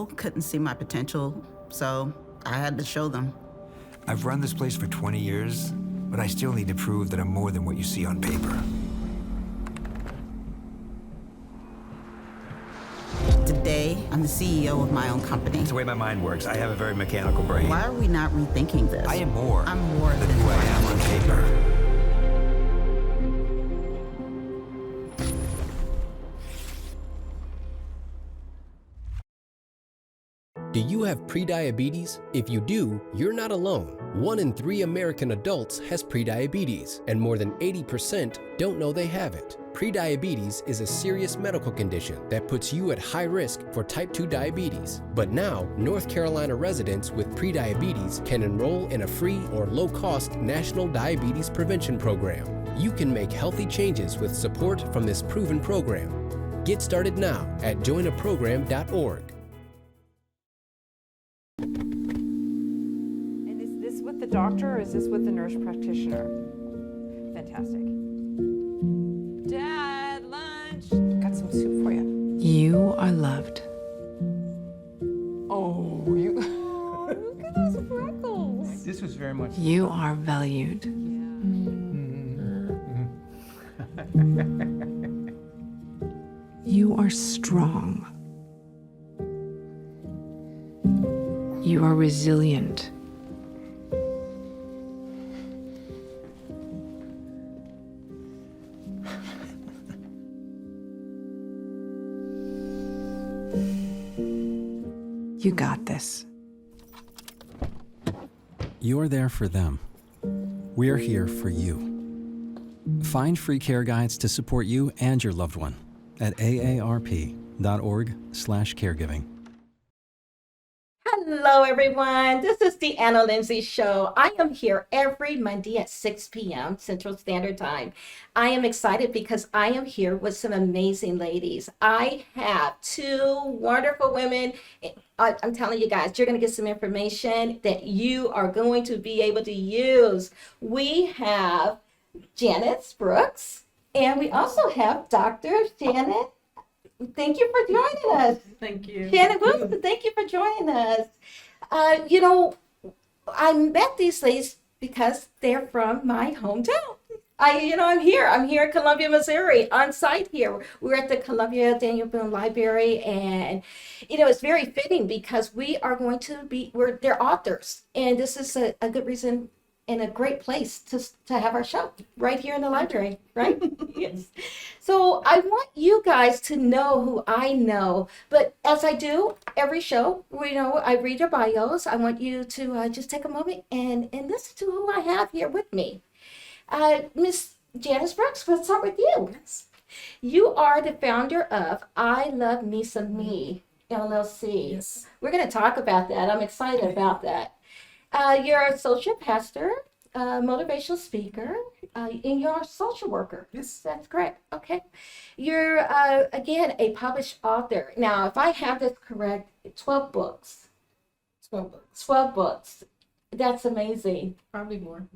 people couldn't see my potential, so I had to show them. I've run this place for 20 years, but I still need to prove that I'm more than what you see on paper. Today, I'm the CEO of my own company. It's the way my mind works. I have a very mechanical brain. Why are we not rethinking this? I am more. I'm more than who I am on paper. Do you have prediabetes? If you do, you're not alone. 1 in 3 American adults has prediabetes, and more than 80% don't know they have it. Prediabetes is a serious medical condition that puts you at high risk for type 2 diabetes. But now, North Carolina residents with prediabetes can enroll in a free or low-cost national diabetes prevention program. You can make healthy changes with support from this proven program. Get started now at joinaprogram.org. And is this with the doctor or is this with the nurse practitioner? Fantastic. Dad, lunch. Got some soup for you. You are loved. Oh, you. Look at those freckles. This was very much. You are valued. You are strong. You are resilient. You got this. You're there for them. We're here for you. Find free care guides to support you and your loved one at aarp.org/caregiving. Hello, everyone. This is the Linzie Show. I am here every Monday at 6 p.m. Central Standard Time. I am excited because I am here with some amazing ladies. I have 2 wonderful women. I'm telling you guys, you're going to get some information that you are going to be able to use. We have Janice Brooks, and we also have Dr. Shannon. Thank you for joining us. Thank you. Shannon Wilson, thank you for joining us. I met these ladies because they're from my hometown. I'm here in Columbia, Missouri, on site here. We're at the Columbia Daniel Boone Library, and it's very fitting because they're authors, and this is a good reason and a great place to have our show right here in the library, right? Yes. So I want you guys to know who I know, but as I do every show, I read your bios. I want you to just take a moment and listen to who I have here with me. Miss Janice Brooks, let's start with you. Yes. You are the founder of I Love Me Some Me, LLC. Yes. We're going to talk about that. I'm excited about that. You're a associate pastor, motivational speaker, and you're a social worker. Yes. That's correct. Okay. You're, again, a published author. Now, if I have this correct, 12 books. 12 books. 12 books. That's amazing. Probably more.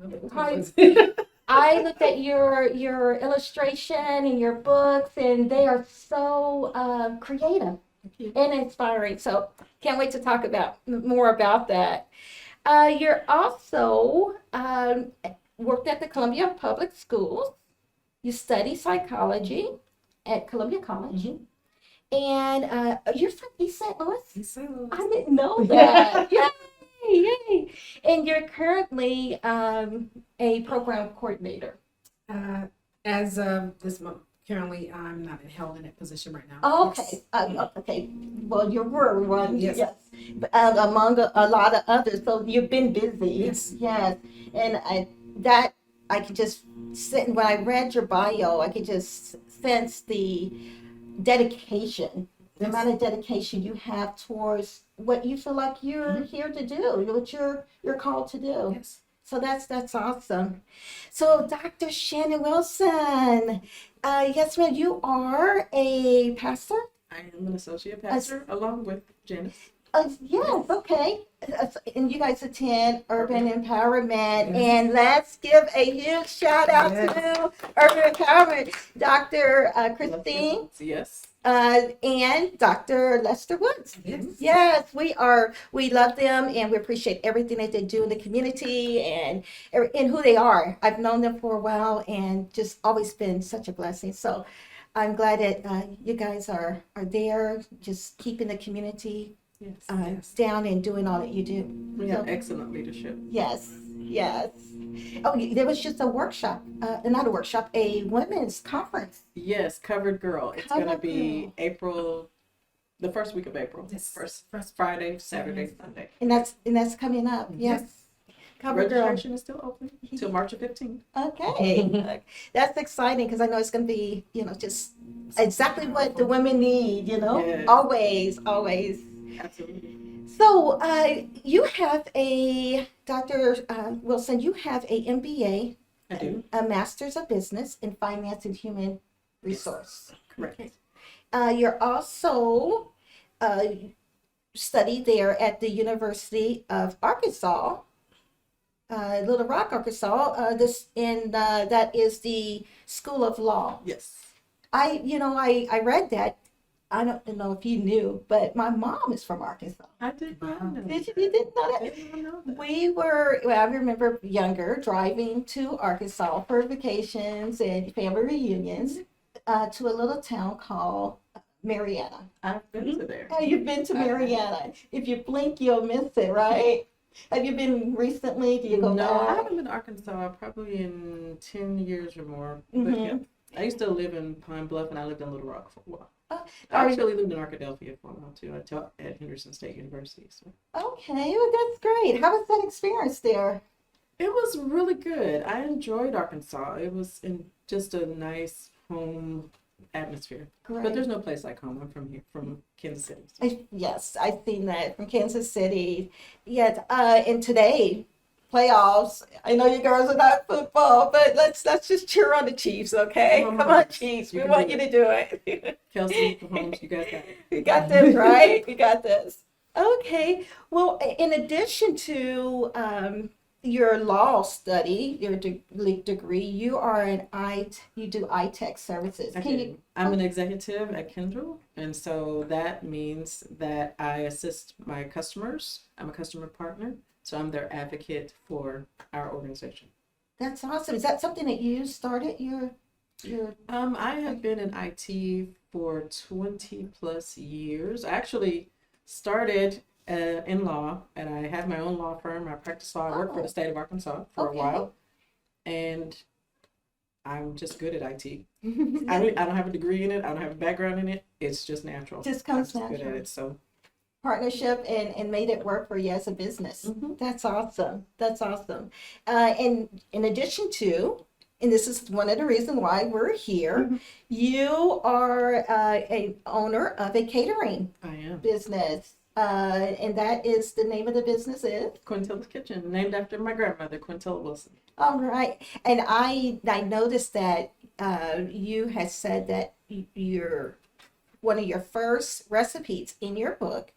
I looked at your illustration and your books, and they are so creative and inspiring. So can't wait to talk more about that. You're also worked at the Columbia Public Schools. You study psychology at Columbia College. Mm-hmm. And you're from East St. Louis? East St. Louis. I didn't know that. Yay! And you're currently a program coordinator. As of this month, currently I'm not held in that position right now. Oh, okay. Yes. Okay. Well, you were one. Yes. Among a lot of others. So you've been busy. Yes. Yes. And I could just when I read your bio, I could just sense the dedication, the amount of dedication you have towards what you feel like you're here to do, what you're called to do. Yes. So that's awesome. So Dr. Shannon Wilson, yes, ma'am, you are a pastor? I am an associate pastor along with Janice. Yes, okay. And you guys attend Urban Empowerment. Yes. And let's give a huge shout out to Urban Empowerment. Dr. Christine. Yes. and Dr. Lester Woods. Yes, we love them and we appreciate everything that they do in the community and who they are. I've known them for a while and just always been such a blessing. So I'm glad that you guys are there, just keeping the community down and doing all that you do. We have excellent leadership. Yes, yes. Oh, there was just a workshop, not a workshop, a women's conference. Yes, Covered Girl. It's going to Covered be Girl. April, the first week of April. First Friday, Saturday, Sunday. And that's coming up. Yes. Covered Girl. Registration is still open until March 15th. Okay. That's exciting because I know it's going to be, just exactly what the women need, Yes. Always. Absolutely. So you have Dr. Wilson, you have a MBA, I do. a Master's of Business in Finance and Human Resource. Correct. You're also studied there at the University of Arkansas, Little Rock, Arkansas. That is the School of Law. Yes. I read that. I don't know if you knew, but my mom is from Arkansas. I did not know. You didn't know I that? did not know that. I remember younger driving to Arkansas for vacations and family reunions to a little town called Marietta. I've been to there. Oh, you've been to Marietta. If you blink, you'll miss it, right? Have you been recently? Do you go No, I back? haven't been to Arkansas probably in 10 years or more. But Mhm. yeah, I used to live in Pine Bluff and I lived in Little Rock for a while. I Are you- actually lived in Arkadelphia for a while too. I taught at Henderson State University. So Okay, well, that's great. How was that experience there? it was really good. I enjoyed Arkansas. It was just a nice home atmosphere. Great. But there's no place like home. I'm from here, from Kansas City. So. Yes, I've seen that from Kansas City. Yes, and today, playoffs. I know you girls are not football, but let's just cheer on the Chiefs, okay? Come on, Come on, Chiefs. You We can want do you it. to do it. Kelsey, Mahomes, you guys got it. We got this, right? We got this. Okay. Well, in addition to your law study, your degree, you are you do iTech services. I do. I'm an executive at Kindle, and so that means that I assist my customers. I'm a customer partner, so I'm their advocate for our organization. That's awesome. Is that something that you started your I have been in IT for 20 plus years. I actually started in law, and I have my own law firm. I practice law. I work for the state of Arkansas for a while, and I'm just good at IT. I don't have a degree in it. I don't have a background in it. It's just natural. Just comes I'm just good natural. at it. So partnership and made it work for you as a business. Mhm. That's awesome. That's awesome. And in addition to, and this is one of the reasons why we're here, you are a owner of a catering I am. business. And that is the name of the business is? Quintilla's Kitchen, named after my grandmother, Quintilla Wilson. All right. And I noticed that you had said that one of your first recipes in your book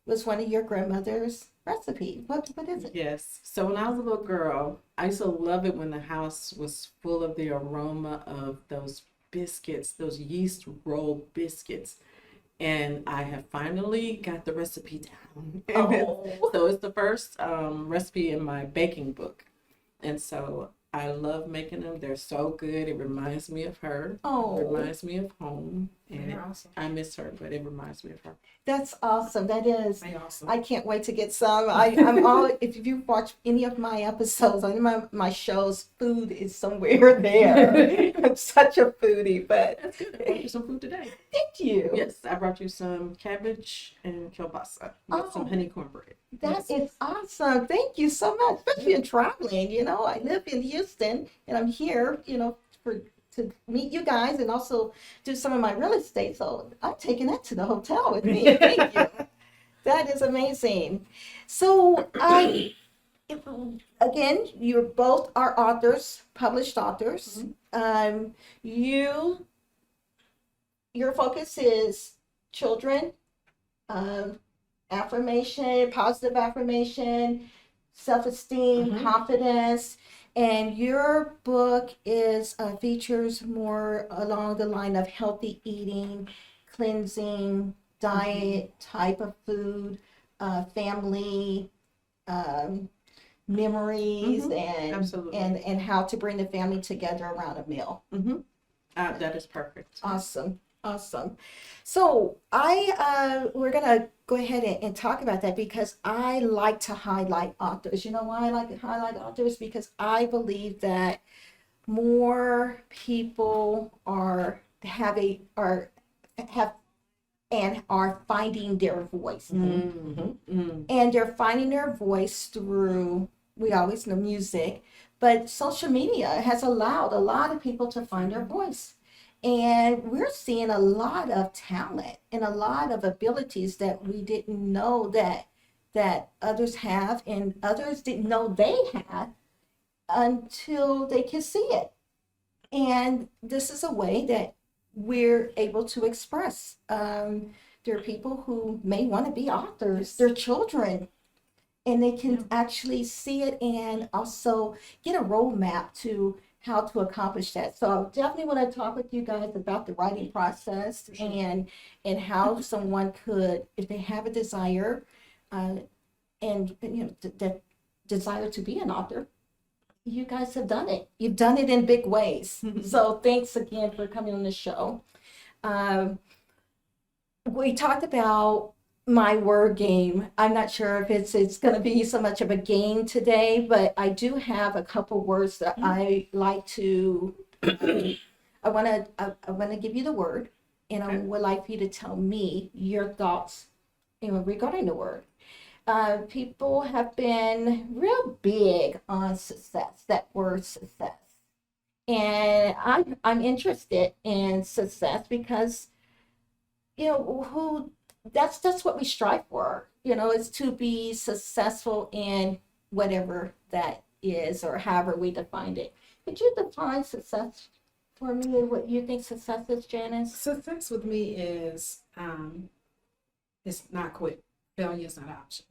was one of your grandmother's recipes. What is it? Yes. So when I was a little girl, I used to love it when the house was full of the aroma of those biscuits, those yeast roll biscuits. And I have finally got the recipe down. So it's the first recipe in my baking book. And so I love making them. They're so good. It reminds me of her. Oh. It reminds me of home. And They're awesome. I miss her, but it reminds me of her. That's awesome. That is. They awesome. I can't wait to get some. I'm all. If you watch any of my episodes on my shows, food is somewhere there. I'm such a foodie, but That's good. I brought you some food today. thank you. Yes, I brought you some cabbage and kielbasa with some honeycorn bread. That is awesome. Thank you so much, especially in traveling. I live in Houston and I'm here, to meet you guys and also do some of my real estate. So I'm taking that to the hotel with me. Thank you. That is amazing. So again, you both are authors, published authors. Your focus is children, affirmation, positive affirmation, self-esteem, confidence, and your book is features more along the line of healthy eating, cleansing diet type of food, family memories, and Absolutely. and how to bring the family together around a meal. That is perfect. Awesome. Awesome. So we're gonna go ahead and talk about that because I like to highlight authors. You know why I like to highlight authors? Because I believe that more people have and are finding their voice. And they're finding their voice through, we always know, music, but social media has allowed a lot of people to find their voice. And we're seeing a lot of talent and a lot of abilities that we didn't know that others have and others didn't know they had until they can see it. And this is a way that we're able to express. There are people who may want to be authors, their children, and they can actually see it and also get a roadmap to how to accomplish that. So I definitely want to talk with you guys about the writing process and how someone could, if they have a desire, and that desire to be an author, you guys have done it. You've done it in big ways. So thanks again for coming on the show. We talked about my word game. I'm not sure if it's going to be so much of a game today, but I do have a couple words that I like to. I want to give you the word, and I would like for you to tell me your thoughts, regarding the word. People have been real big on success. That word success, and I'm interested in success because that's what we strive for, is to be successful in whatever that is or however we define it. Could you define success for me, what you think success is, Janice? Success with me is not quit. Failure is not an option.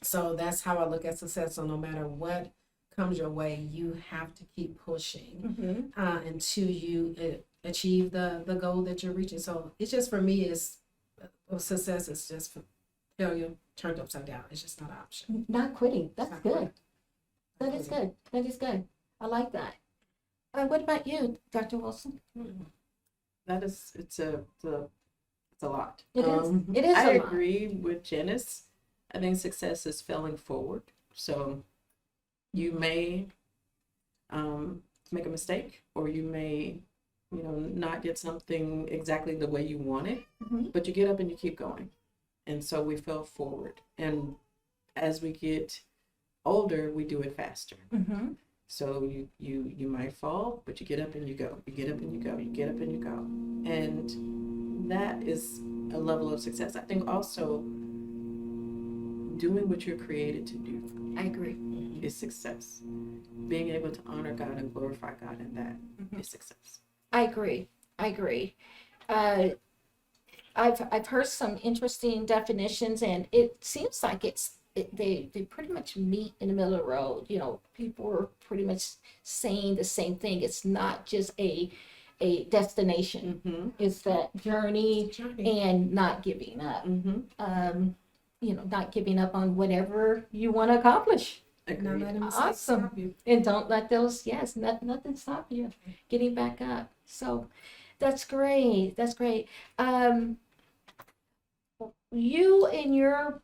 So that's how I look at success. So no matter what comes your way, you have to keep pushing until you achieve the goal that you're reaching. So it's just, for me, success is just failure turned upside down. It's just not an option. Not quitting. That's Not good. quitting. That is good. That is good. I like that. What about you, Dr. Wilson? It's a lot. It is. It is. I a lot. agree with Janice. I think success is failing forward. So you may make a mistake, or you may, not get something exactly the way you want it, but you get up and you keep going. And so we fail forward. And as we get older, we do it faster. So you might fall, but you get up and you go. You get up and you go. You get up and you go. And that is a level of success. I think also doing what you're created to do. I agree. Is success. Being able to honor God and glorify God in that is success. I agree. I've heard some interesting definitions, and it seems like they pretty much meet in the middle of the road. People are pretty much saying the same thing. It's not just a destination. It's that journey and not giving up. Not giving up on whatever you want to accomplish. Not letting mistakes stop you. And don't let those, nothing stop you getting back up. So that's great. That's great. You in your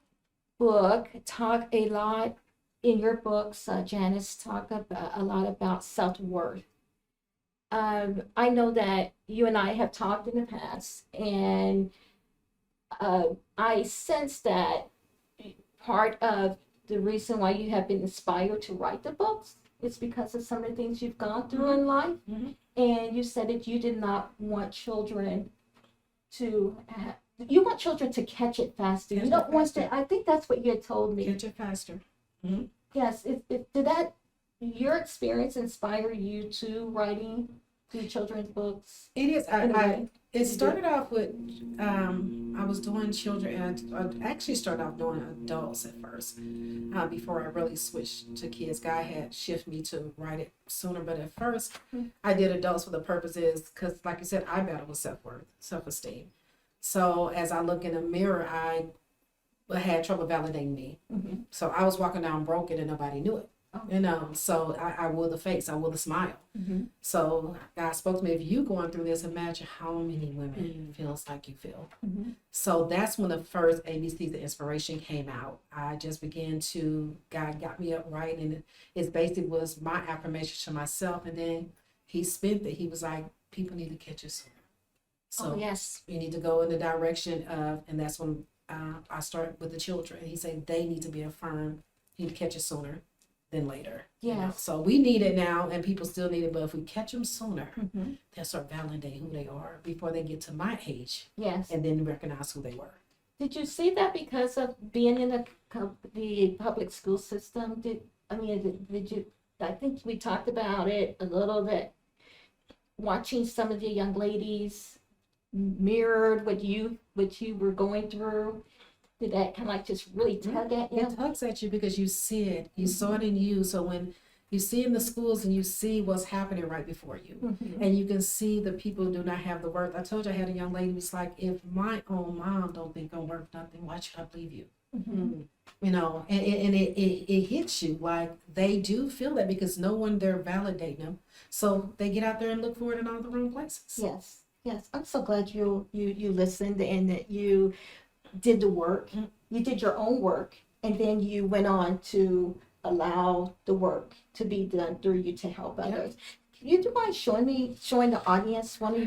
book talk a lot, in your books, Janice, talk about a lot about self-worth. I know that you and I have talked in the past, and I sense that part of the reason why you have been inspired to write the books is because of some of the things you've gone through in life. And you said that you did not want children to you want children to catch it faster. You don't want to, I think that's what you had told me. Catch it faster. Yes. Did that, your experience inspire you to writing do children's books? It is. Anyway. It started off with, I was doing children, and I actually started off doing adults at first, before I really switched to kids. God had shifted me to write it sooner, but at first I did adults for the purposes, because like you said, I battle with self-worth, self-esteem. So as I look in the mirror, I had trouble validating me. So I was walking down broken and nobody knew it. You know, so I wore the face, I wore the smile. So God spoke to me, if you going through this, imagine how many women feels like you feel. So that's when the first ABCs of Inspiration came out. I just began to, God got me up right, and it basically was my affirmation to myself. And then he spent it. He was like, people need to catch you sooner. So yes. you need to go in the direction of, and that's when I started with the children. He said they need to be affirmed. He need to catch it sooner than later. Yeah. You know? So we need it now, and people still need it. But if we catch them sooner, they'll start validating who they are before they get to my age. Yes. And then recognize who they were. Did you see that because of being in the public school system? Did you? I think we talked about it a little, that watching some of the young ladies mirrored what you were going through. Did that kind of like just really tug at you? It tugs at you because you see it. You saw it in you. So when you see in the schools and you see what's happening right before you, and you can see the people do not have the worth. I told you I had a young lady who's like, if my own mom don't think I'm worth nothing, why should I believe you? You know, and it hits you like they do feel that because no one there validating them. So they get out there and look for it in all the wrong places. Yes. Yes. I'm so glad you listened and that you did the work. You did your own work, and then you went on to allow the work to be done through you to help others. Can you do mind showing the audience one of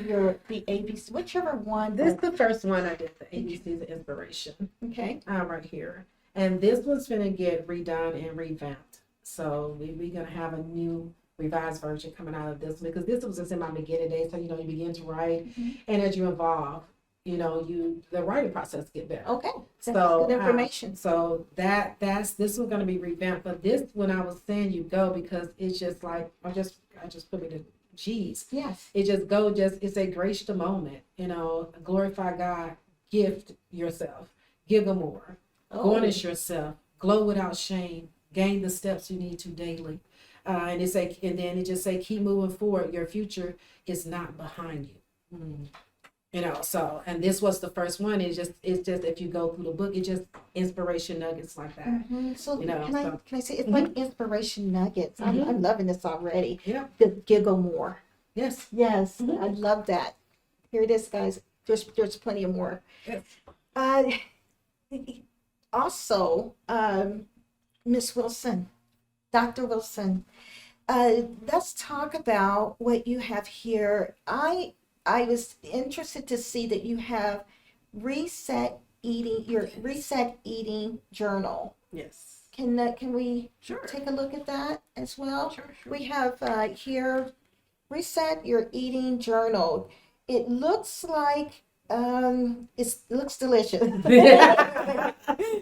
the ABC, whichever one? This is the first one I did, the ABCs of Inspiration. Okay. Right here. And this one's gonna get redone and revamped. So we're gonna have a new revised version coming out of this one, because this was just in my beginning days. So you begin to write, and as you evolve, the writing process get better. Okay. That's So good information. So that's this one's gonna be revamped. But this one I was saying you go because it's just like I just put me to G's. Yes. It just it's a grace the moment, glorify God, gift yourself, give them more, garnish yourself, glow without shame, gain the steps you need to daily. And then it just say, keep moving forward. Your future is not behind you. So, and this was the first one. It's just if you go through the book, it's just inspiration nuggets like that. So can so- I say it's like inspiration nuggets? I'm loving this already. Yeah. Giggle more. Yes. Yes, I love that. Here it is, guys. There's plenty of more. Yes. Also, Miss Wilson, Dr. Wilson, let's talk about what you have here. I was interested to see that you have your reset eating journal. Yes. Can we Sure. take a look at that as well? Sure. We have here, reset your eating journal. It looks like it looks delicious.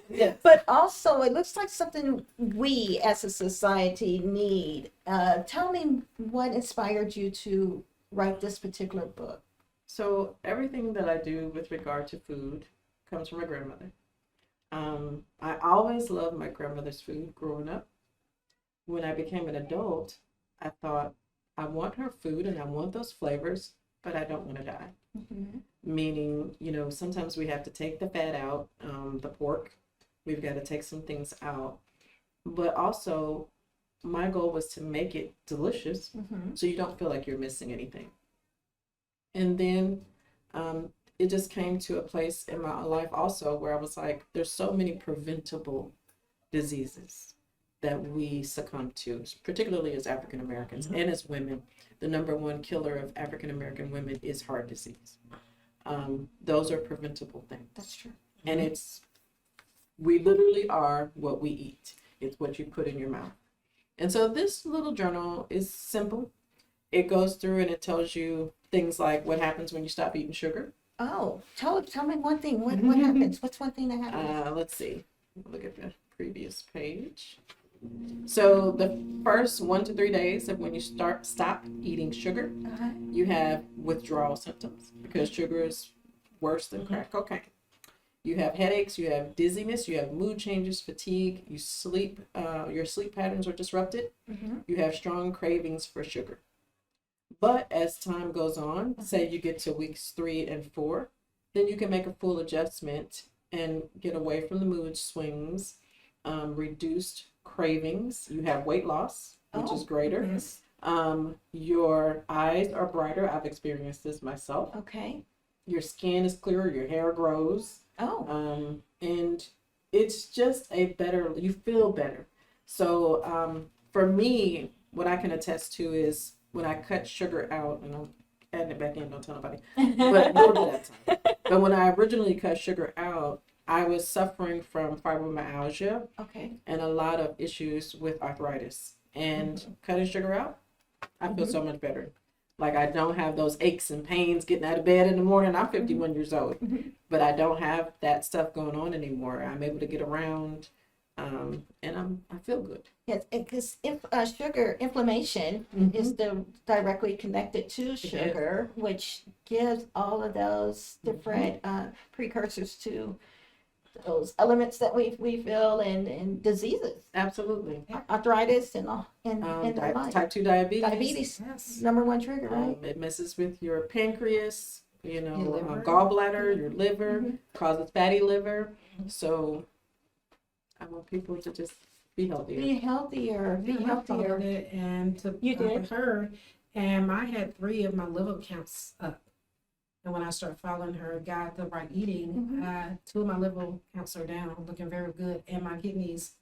Yes. But also it looks like something we as a society need. Tell me what inspired you to write this particular book. So everything that I do with regard to food comes from my grandmother. I always loved my grandmother's food growing up. When I became an adult, I thought, I want her food and I want those flavors, but I don't want to die. Meaning, sometimes we have to take the fat out, the pork. We've got to take some things out. But also, my goal was to make it delicious so you don't feel like you're missing anything. And then it just came to a place in my life also where I was like, there's so many preventable diseases that we succumb to, particularly as African Americans and as women. The number one killer of African American women is heart disease. Those are preventable things. That's true. And we literally are what we eat. It's what you put in your mouth. And so this little journal is simple. It goes through and it tells you things like what happens when you stop eating sugar. Oh, tell me one thing. What happens? What's one thing that happens? Let's see. Look at the previous page. So the first 1 to 3 days of when you stop eating sugar, you have withdrawal symptoms because sugar is worse than crack cocaine. You have headaches, you have dizziness, you have mood changes, fatigue, you sleep, your sleep patterns are disrupted. You have strong cravings for sugar. But as time goes on, say you get to weeks 3 and 4, then you can make a full adjustment and get away from the mood swings, reduced cravings. You have weight loss, which is greater. Yes. Your eyes are brighter. I've experienced this myself. Okay. Your skin is clearer, your hair grows. Oh. And it's just you feel better. So for me, what I can attest to is when I cut sugar out, and I'm adding it back in, don't tell nobody, but we'll do that time. But when I originally cut sugar out, I was suffering from fibromyalgia Okay. and a lot of issues with arthritis. And cutting sugar out, I feel so much better. Like I don't have those aches and pains getting out of bed in the morning. I'm 51 years old, but I don't have that stuff going on anymore. I'm able to get around, and I feel good. Yes, because sugar inflammation is directly connected to sugar, which gives all of those different precursors to those elements that we feel and diseases, Absolutely. arthritis and all, and the like. Type 2 diabetes. Diabetes, Yes. number one trigger, right? It messes with your pancreas, Your liver. gallbladder, your liver, causes fatty liver. So I want people to just be healthier. Be healthier. Be Yeah, I followed healthier. it and to You did? her, and I had 3 of my liver counts up. And when I started following her, got the right eating, 2 of my liver counts are down, looking very good, and my kidneys,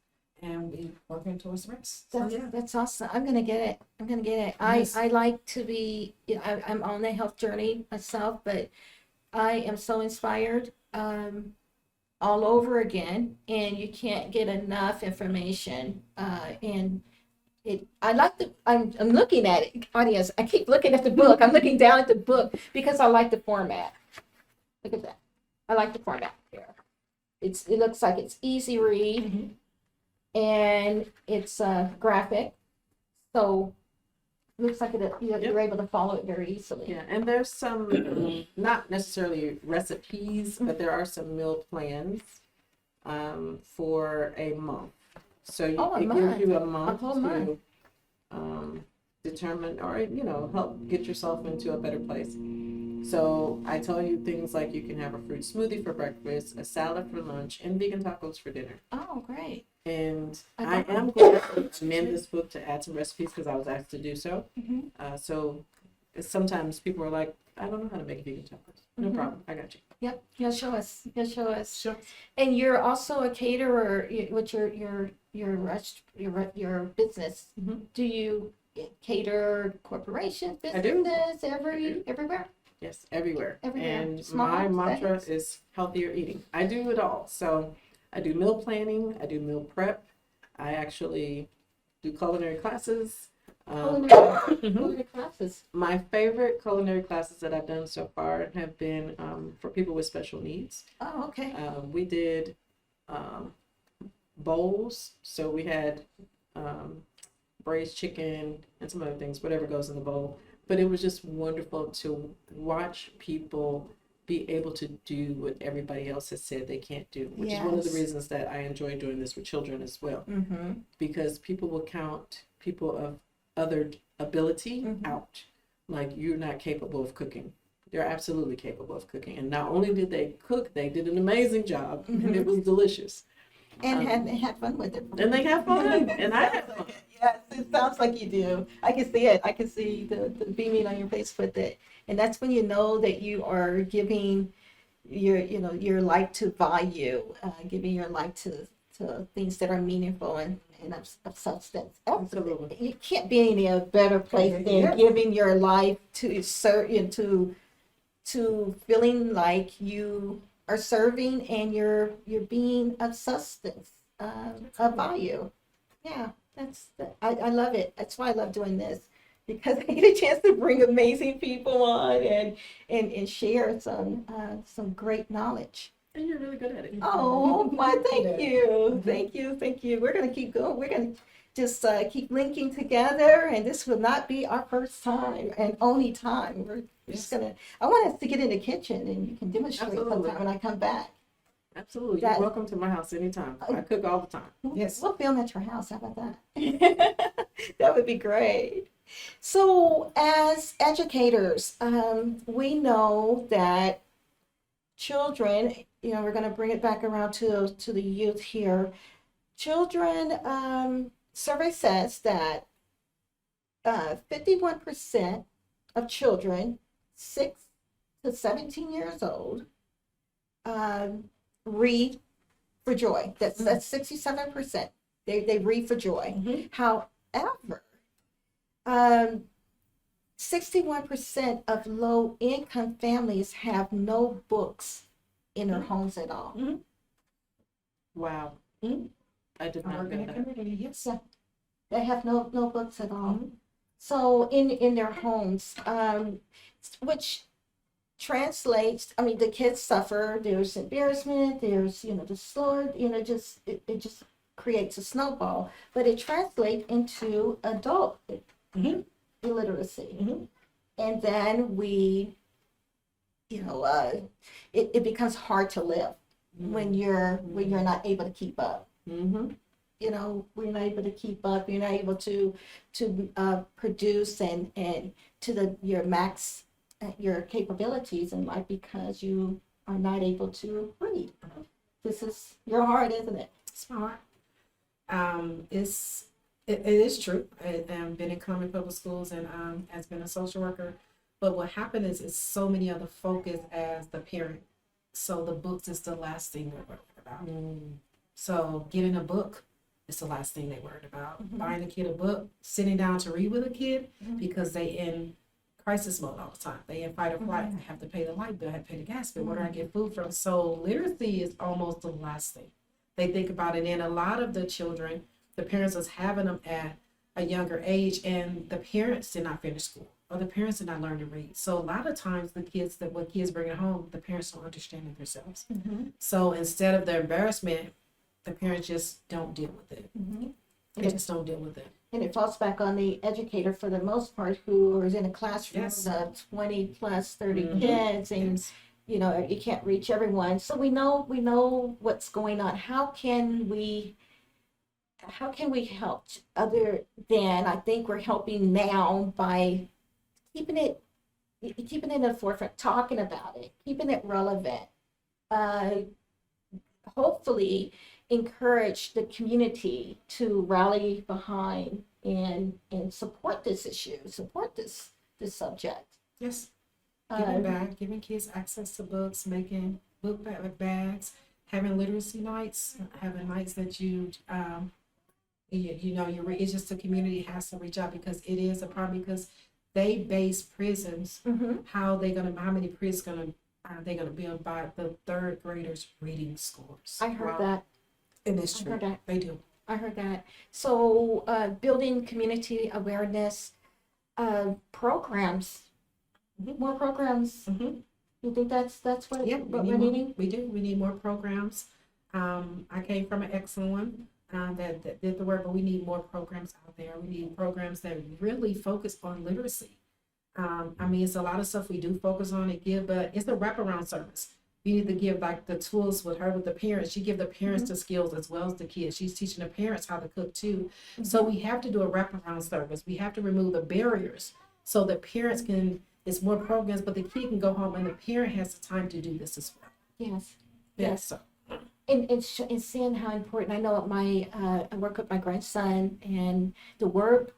and we working towards the rest. So That's awesome. I'm gonna get it. I'm gonna get it. Yes. I like to be. I'm on the health journey myself, but I am so inspired. All over again, and you can't get enough information. And it. I like the. I'm looking at it, audience. I keep looking at the book. I'm looking down at the book because I like the format. Look at that. I like the format here. It looks like it's easy read. And it's graphic, so it looks like you're able to follow it very easily. Yeah, and there's some, not necessarily recipes, but there are some meal plans for a month. So it gives you a month whole month. to determine or, help get yourself into a better place. So I tell you things like you can have a fruit smoothie for breakfast, a salad for lunch, and vegan tacos for dinner. Oh, great. And I am going to amend this book to add some recipes because I was asked to do so. So sometimes people are like, I don't know how to make vegan tacos. No problem. I got you. Yep, you'll show us. You'll show us. Sure. And you're also a caterer with your business. Do you cater corporations, I do. businesses, everywhere? Yes, everywhere. Everywhere. And Small, my mantra big. is healthier eating. I do it all. So I do meal planning. I do meal prep. I actually do culinary classes. Culinary classes. My favorite culinary classes that I've done so far have been for people with special needs. Oh, okay. We did bowls. So we had braised chicken and some other things, whatever goes in the bowl. But it was just wonderful to watch people be able to do what everybody else has said they can't do, which is one of the Yes. reasons that I enjoy doing this with children as well. Because people will count people of other ability out. Like, you're not capable of cooking. They're absolutely capable of cooking. And not only did they cook, they did an amazing job, and it was delicious. And had fun with it. And they have fun, and I have fun. Yes, it sounds like you do. I can see it. I can see the beaming on your face with it. And that's when you know that you are giving your life to value, giving your life to things that are meanful and of substance. Absolutely. You can't be in a better place than giving your life to serve, to feeling like you are serving and you're being of substance, of value. Yeah. I love it. That's why I love doing this, because I get a chance to bring amazing people on and share some great knowledge. And you're really good at it. Oh, my, thank you. We're gonna keep going. We're gonna just keep linking together, and this will not be our first time and only time. We're just gonna. I want us to get in the kitchen, and you can demonstrate sometime when I come back. Absolutely. You're welcome to my house anytime. I cook all the time. Yes. We'll film at your house. How about that? That would be great. So, as educators, we know that children, we're going to bring it back around to the youth here. Children, survey says that 51% of children 6 to 17 years old read for joy. That's 67%. They read for joy. However, 61% of low-income families have no books in their homes at all. Wow. I did not know that. Yes. Yeah. They have no books at all. So in their homes, which translates, I mean, the kids suffer, there's embarrassment, there's, the slur, it just creates a snowball, but it translates into adult illiteracy. And then we, it becomes hard to live when you're not able to keep up. We're not able to keep up. You're not able to produce and to your max, your capabilities in life because you are not able to read. This is your heart, isn't it? It's my heart. It is true. I've been in Columbia Public Schools and has been a social worker. But what happened is it's so many other focus as the parent. So the books is the last thing they're worried about. So getting a book is the last thing they're worried about. Buying a kid a book, sitting down to read with a kid because they in crisis mode all the time. They in fight or flight. I have to pay the light bill, I have to pay the gas bill. Where do I get food from? So literacy is almost the last thing they think about it. And a lot of the children, the parents was having them at a younger age, and the parents did not finish school, or the parents did not learn to read. So a lot of times what kids bring at home, the parents don't understand it themselves. So instead of the embarrassment, the parents just don't deal with it. They just don't deal with it. And it falls back on the educator for the most part, who is in a classroom of 20 plus 30 kids, and you can't reach everyone. So we know what's going on. How can we help other than, I think we're helping now by keeping it in the forefront, talking about it, keeping it relevant. Hopefully encourage the community to rally behind and support this issue, support this subject. Yes. Giving kids access to books, making book bags, having literacy nights, having nights that it's just the community has to reach out, because it is a problem, because they base prisons, how many prisons are they gonna build by the third graders reading scores. I heard that. And it's true. They do. I heard that. So building community awareness programs, more programs. You think that's what we're needing? We do. We need more programs. I came from an excellent one that did the work, but we need more programs out there. We need programs that really focus on literacy. It's a lot of stuff we do focus on and but it's a wraparound service. You need to give like the tools with the parents. She give the parents the skills as well as the kids. She's teaching the parents how to cook too. So we have to do a wraparound service. We have to remove the barriers so the parents it's more programs, but the kid can go home and the parent has the time to do this as well. Yes. So. And seeing how important, I know I work with my grandson, and the word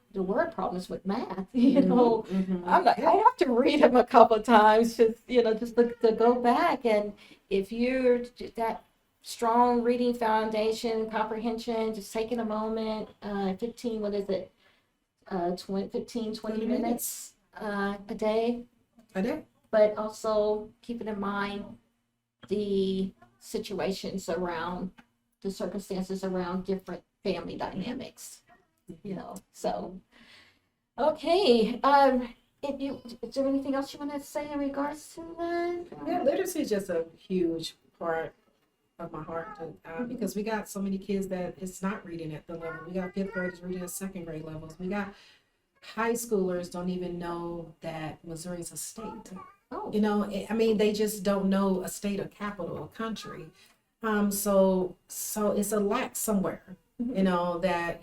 problems with math, I'm like, I have to read him a couple of times, just to go back. And if you're that strong reading foundation, comprehension, just taking a moment, 15 minutes a day. But also keeping in mind the situations around, the circumstances around different family dynamics, so okay. Is there anything else you want to say in regards to that? Literacy is just a huge part of my heart because we got so many kids that it's not reading at the level. We got fifth graders reading at second grade levels. We got high schoolers don't even know that Missouri's a state. Oh. You know, I mean, they just don't know a state, a capital, a country. So it's a lack somewhere. You know that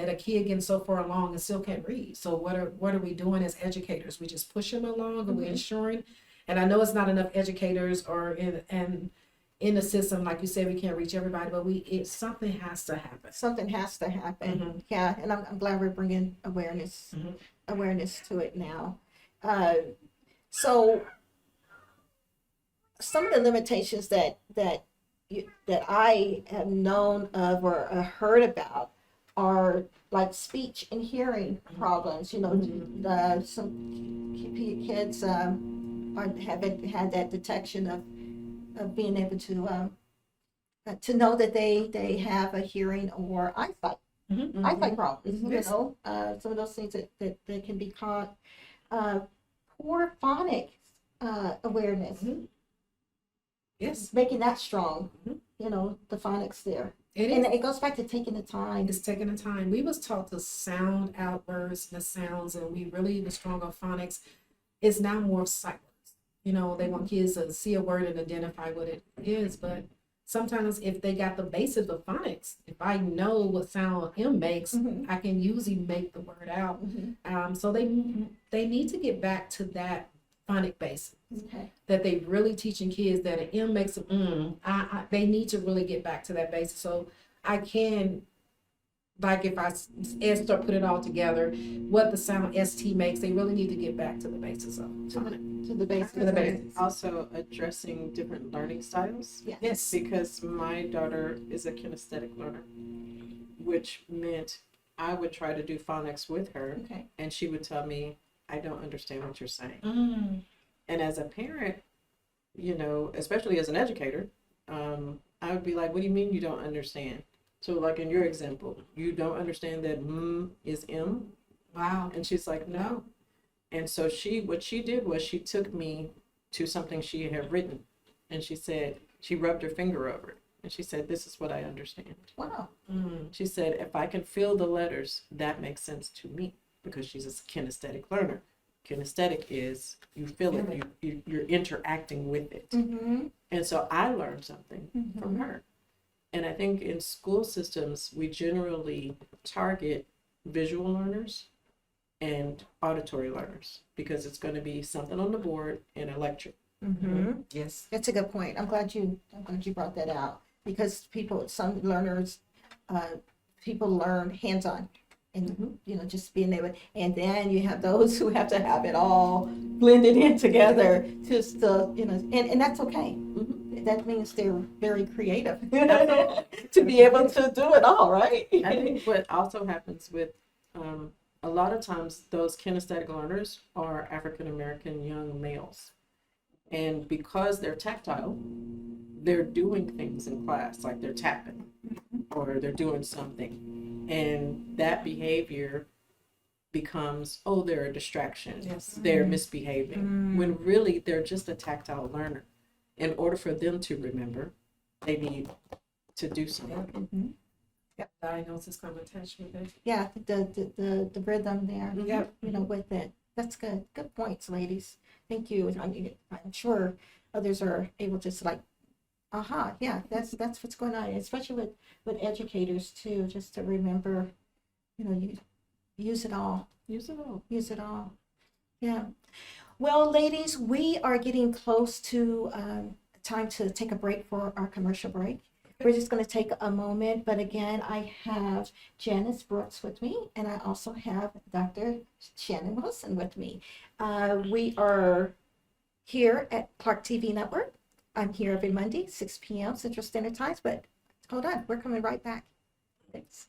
a kid getting so far along and still can't read. So what are we doing as educators? We just push them along, and we're ensuring. And I know it's not enough educators or in the system, like you said, we can't reach everybody, but something has to happen. Something has to happen. Yeah, and I'm glad we're bringing awareness to it now. So some of the limitations that I have known of or heard about are like speech and hearing problems. You know, some kids haven't had that detection of being able to know that they have a hearing or eyesight problems. You know, some of those things that can be caught. Poor phonics awareness. Yes. Making that strong, you know, the phonics there. And it goes back to taking the time. It's taking the time. We was taught to sound out words and the sounds, and we really was strong on phonics. It's now more sight words. You know, they want kids to see a word and identify what it is, but sometimes if they got the basics of phonics, if I know what sound M makes, I can usually make the word out. So they need to get back to that phonic basics. Okay. That they really teaching kids that an M makes a they need to really get back to that basics. So I can, like if I start put it all together, what the sound ST makes, they really need to get back to the basics of to the basics. To the basics. Also addressing different learning styles. Yes. Because my daughter is a kinesthetic learner, which meant I would try to do phonics with her, and she would tell me, I don't understand what you're saying. And as a parent, you know, especially as an educator, I would be like, what do you mean you don't understand? So like in your example, you don't understand that is M? Wow. And she's like, no. And so what she did was she took me to something she had written, and she said, she rubbed her finger over it. And she said, this is what I understand. Wow. She said, if I can feel the letters, that makes sense to me, because she's a kinesthetic learner. Kinesthetic is you feel it, you're interacting with it. And so I learned something from her. And I think in school systems, we generally target visual learners and auditory learners because it's going to be something on the board in a lecture. Yes. That's a good point. I'm glad you brought that out, because some learners, people learn hands-on. And you know, just being able, and then you have those who have to have it all blended in together to still, you know, and that's okay. That means they're very creative to be able to do it all, right? I think what also happens with a lot of times those kinesthetic learners are African American young males, and because they're tactile, they're doing things in class, like they're tapping or they're doing something, and that behavior becomes, oh, they're a distraction. Yes. They're misbehaving, when really they're just a tactile learner. In order for them to remember, they need to do something. Diagnosis come attached with it. Yeah, the rhythm there. Yep. You know, with it. That's good. Good points, ladies. Thank you. I'm sure others are able to like, yeah, that's what's going on, especially with educators too, just to remember, you know, you use it all. Use it all. Use it all. Yeah. Well, ladies, we are getting close to time to take a break for our commercial break. We're just going to take a moment, but again, I have Janice Brooks with me, and I also have Dr. Shannon Wilson with me. We are here at Clarke TV Network. I'm here every Monday, 6 p.m. Central Standard Time, but hold on, we're coming right back. Thanks.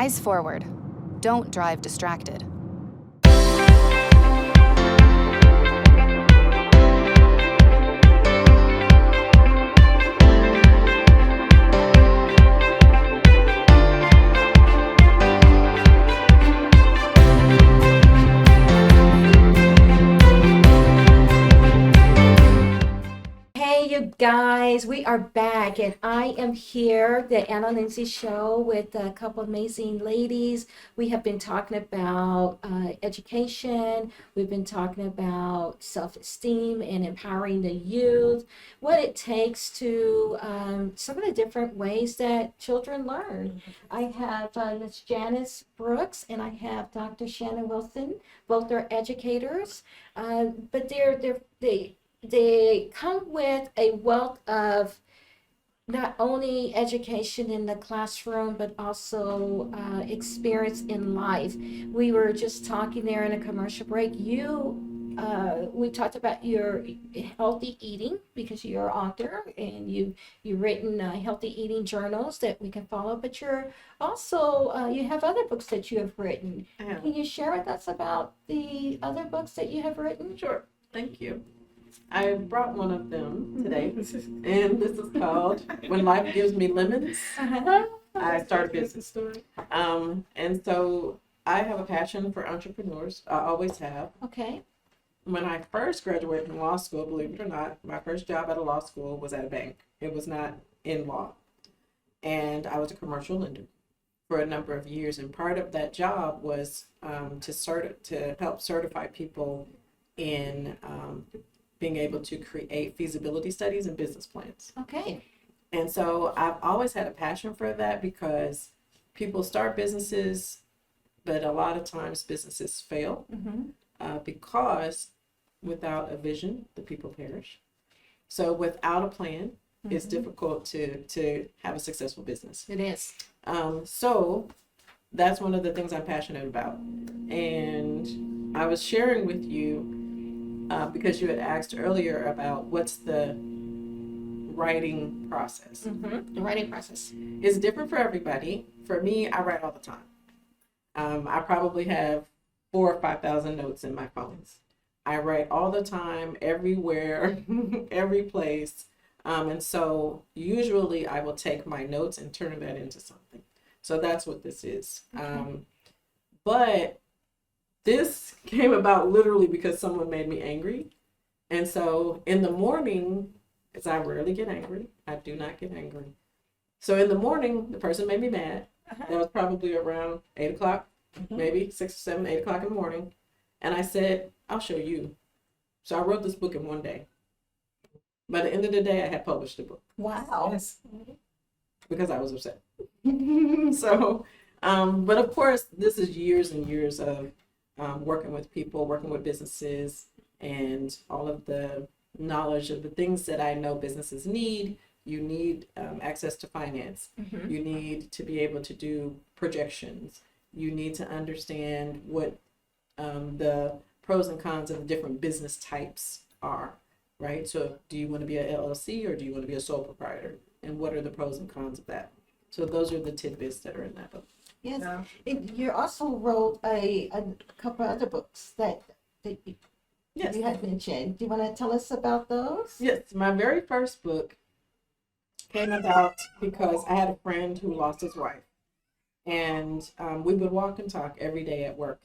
Eyes forward. Don't drive distracted. Hey, you guys, we are back, and I am here, the Anna Linzie Show, with a couple amazing ladies. We have been talking about education. We've been talking about self-esteem and empowering the youth, what it takes to some of the different ways that children learn. I have Ms. Janice Brooks and I have Dr. Shannon Wilson. Both are educators, but they come with a wealth of not only education in the classroom, but also experience in life. We were just talking there in a commercial break. We talked about your healthy eating because you're an author and you've written healthy eating journals that we can follow. But you're also you have other books that you have written. Yeah. Can you share with us about the other books that you have written? Sure. Thank you. I brought one of them today, and this is called When Life Gives Me Lemons. I started a business. And so I have a passion for entrepreneurs. I always have. Okay. When I first graduated from law school, believe it or not, my first job at a law school was at a bank. It was not in law. And I was a commercial lender for a number of years. And part of that job was to help certify people in being able to create feasibility studies and business plans. Okay. And so I've always had a passion for that because people start businesses, but a lot of times businesses fail because without a vision, the people perish. So without a plan, it's difficult to have a successful business. It is. So that's one of the things I'm passionate about. And I was sharing with you because you had asked earlier about what's the writing process. The writing process. It's different for everybody. For me, I write all the time. I probably have 4,000 or 5,000 notes in my phones. I write all the time, everywhere, every place. And so usually I will take my notes and turn that into something. So that's what this is. Okay. But this came about literally because someone made me angry. And so in the morning, because I rarely get angry, I do not get angry. So in the morning, the person made me mad. That was probably around 8 o'clock, maybe 6 or 7, 8 o'clock in the morning. And I said, I'll show you. So I wrote this book in one day. By the end of the day, I had published the book. Wow. Yes. Because I was upset. So, but of course, this is years and years of working with people, working with businesses, and all of the knowledge of the things that I know businesses need. You need access to finance. You need to be able to do projections. You need to understand what the pros and cons of the different business types are, right? So do you want to be an LLC or do you want to be a sole proprietor? And what are the pros and cons of that? So those are the tidbits that are in that book. Yes. You also wrote a couple other books that you had mentioned. Do you want to tell us about those? Yes. My very first book came about because I had a friend who lost his wife. And we would walk and talk every day at work.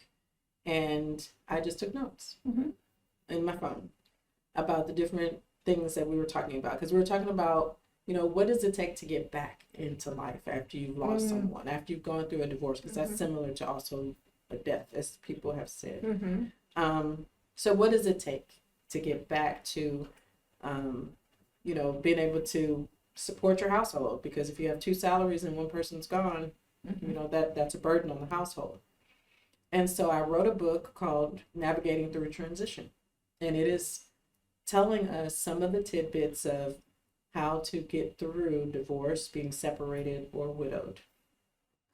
And I just took notes in my phone about the different things that we were talking about. Because we were talking about, what does it take to get back into life after you've lost someone, after you've gone through a divorce? Because that's similar to also a death, as people have said. So what does it take to get back to, being able to support your household? Because if you have 2 salaries and one person's gone, that's a burden on the household. And so I wrote a book called Navigating Through Transition. And it is telling us some of the tidbits of how to get through divorce, being separated, or widowed.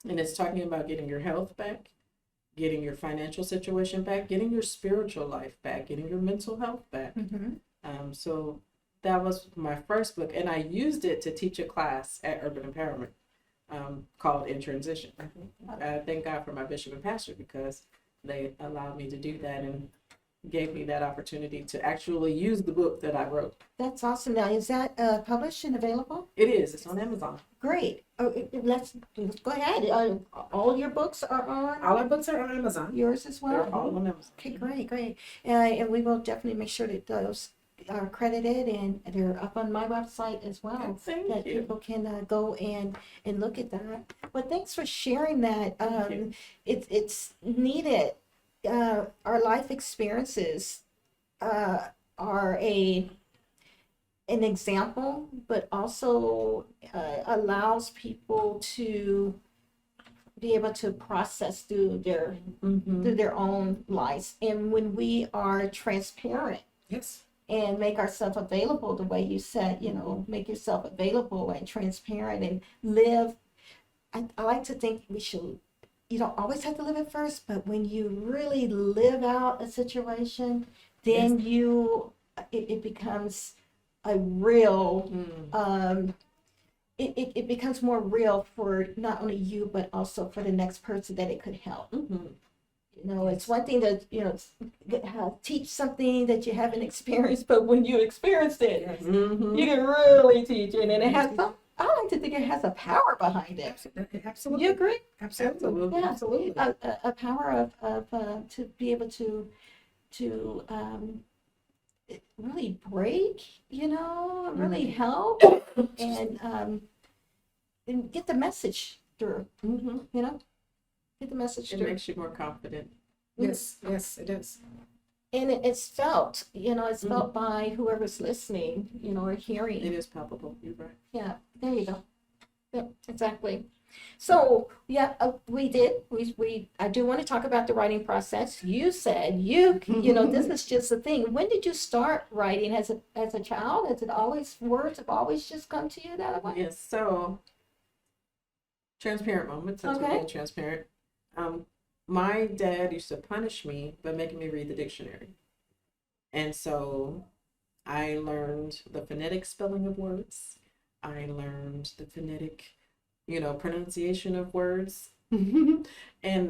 And it's talking about getting your health back, getting your financial situation back, getting your spiritual life back, getting your mental health back. So that was my first book. And I used it to teach a class at Urban Empowerment. called In Transition. I thank God for my bishop and pastor because they allowed me to do that and gave me that opportunity to actually use the book that I wrote. That's awesome. Now, is that published and available? It is. It's on Amazon. Great. Let's go ahead. All your books are on? All our books are on Amazon. Yours as well? They're all on Amazon. Okay, great. And we will definitely make sure that those are credited and they're up on my website as well. Thank that you. people can go and look at that. But thanks for sharing that. you. It's needed. Our life experiences are an example, but also allows people to be able to process through their own lives. And when we are transparent, Yes. and make ourselves available the way you said, make yourself available and transparent and live. I like to think you don't always have to live it first, but when you really live out a situation, then it becomes a real, it becomes more real for not only you, but also for the next person that it could help. It's one thing to, teach something that you haven't experienced, but when you experienced it, you can really teach it. And it has I like to think it has a power behind it. Absolutely. You agree? Absolutely. Yeah. Absolutely. A power of to be able to really break, really help and get the message through, get the message It through. makes you more confident. Yes, it is. And it's felt, it's felt by whoever's listening, or hearing. It is palpable. You're right. Yeah, there you go. Yep, exactly. So yeah, we did. I do want to talk about the writing process. You said this is just a thing. When did you start writing as a child? Has it always words have always just come to you that way? Yes. So transparent moments. Since we're Okay. being transparent. My dad used to punish me by making me read the dictionary, and so I learned the phonetic spelling of words. I learned the phonetic, pronunciation of words, and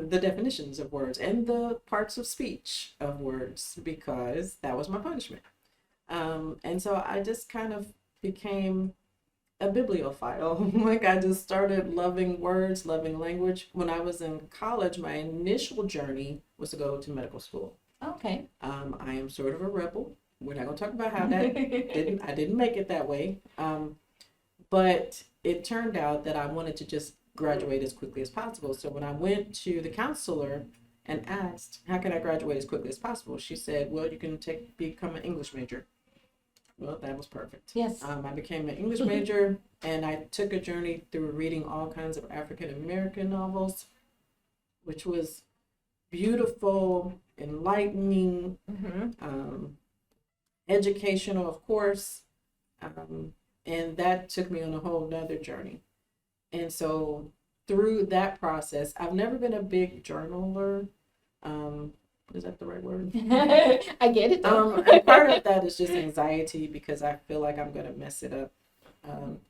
the definitions of words, and the parts of speech of words, because that was my punishment. And so I just kind of became a bibliophile. Like I just started loving words, loving language. When I was in college, my initial journey was to go to medical school. Okay. I am sort of a rebel. We're not going to talk about how that I didn't make it that way. But it turned out that I wanted to just graduate as quickly as possible. So when I went to the counselor and asked, how can I graduate as quickly as possible? She said, well, you can become an English major. Well, that was perfect. Yes. I became an English major, and I took a journey through reading all kinds of African American novels, which was beautiful, enlightening, educational, of course, and that took me on a whole nother journey. And so through that process, I've never been a big journaler. Is that the right word? I get it though. And part of that is just anxiety because I feel like I'm going to mess it up.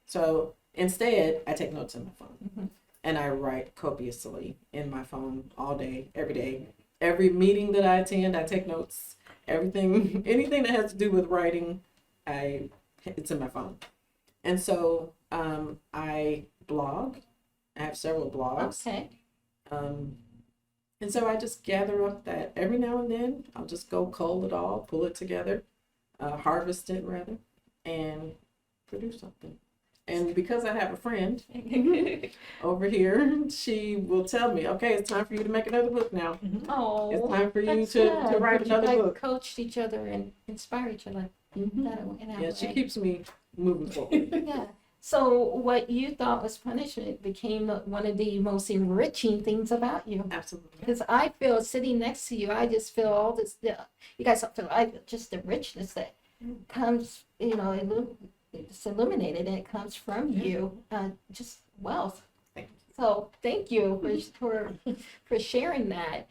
So instead, I take notes on my phone and I write copiously in my phone all day, every day. Every meeting that I attend, I take notes. Anything that has to do with writing, it's in my phone. And so I blog. I have several blogs. Okay. And so I just gather up that every now and then I'll just go cull it all, pull it together, harvest it rather, and produce something. And because I have a friend over here, she will tell me, okay, it's time for you to make another book now. Oh, It's time for you that's to good. write You another guys book. coached each other and inspire each other. Yeah, she keeps me moving forward. Yeah. So what you thought was punishment became one of the most enriching things about you. Absolutely. Because I feel sitting next to you, I just feel all this. You guys don't feel just the richness that comes. It's illuminated and it comes from you. Just wealth. Thank you. So thank you for sharing that.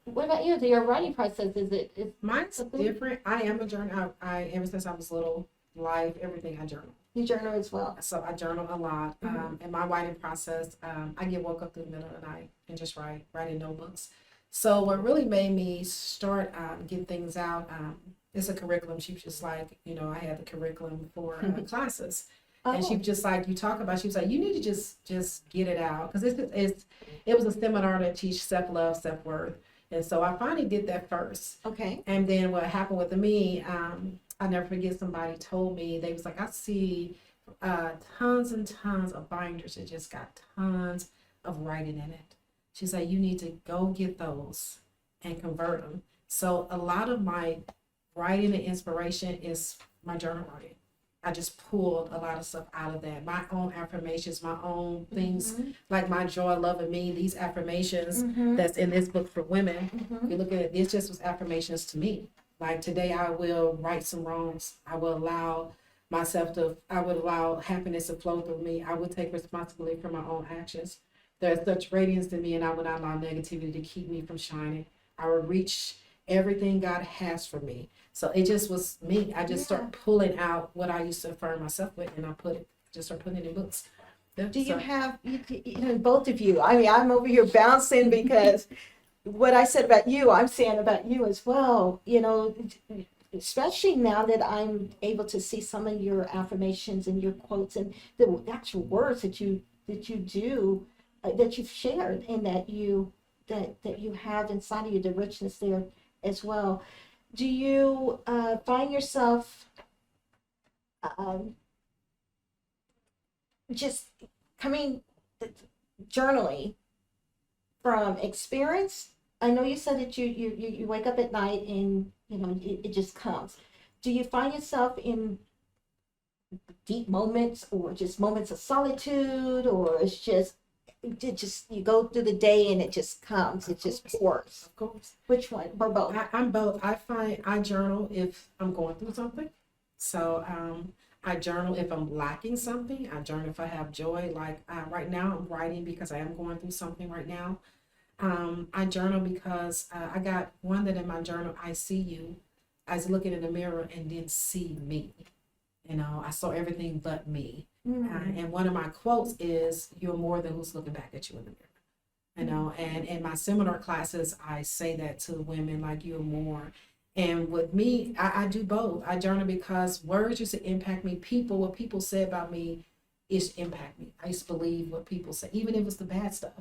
What about you? Your writing process is it? Mine's different. I am a journal. I ever since I was little, life, everything I journal. You journal as well. So I journal a lot. In my writing process, I get woke up through the middle of the night and just write in notebooks. So what really made me start get things out is a curriculum. She was just like, you know, I had the curriculum for classes. And she was just like, you talk about, she was like, you need to just get it out. Because it was a seminar to teach self-love, self-worth. And so I finally did that first. Okay. And then what happened with me, I never forget, somebody told me, they was like, I see tons and tons of binders that just got tons of writing in it. She's like, you need to go get those and convert them. So a lot of my writing and inspiration is my journal writing. I just pulled a lot of stuff out of that. My own affirmations, my own things, like my joy, love, and me, these affirmations that's in this book for women. You look at it, this just was affirmations to me. Like today I will right some wrongs. I will allow I would allow happiness to flow through me. I would take responsibility for my own actions. There's such radiance in me, and I would not allow negativity to keep me from shining. I would reach everything God has for me. So it just was me. I just start pulling out what I used to affirm myself with, and I just start putting it in books. Yeah, Do you have, you know, both of you, I mean, I'm over here bouncing because what I said about you, I'm saying about you as well, you know, especially now that I'm able to see some of your affirmations and your quotes and the actual words that you do, that you've shared and that you have inside of you, the richness there as well. Do you find yourself just coming journaling from experience? I know you said that you wake up at night and you know it just comes. Do you find yourself in deep moments or just moments of solitude, or it's just you go through the day and it just comes, it just pours? Of course. Which one? Or both? I'm both. I find I journal if I'm going through something. So I journal if I'm lacking something. I journal if I have joy. Like right now I'm writing because I am going through something right now. I journal because I got one that in my journal, I see you. I was looking in the mirror and didn't see me. You know, I saw everything but me. And one of my quotes is, you're more than who's looking back at you in the mirror. You know, and in my seminar classes, I say that to women, like, you're more. And with me, I do both. I journal because words used to impact me. What people say about me used to impact me. I used to believe what people say, even if it's the bad stuff.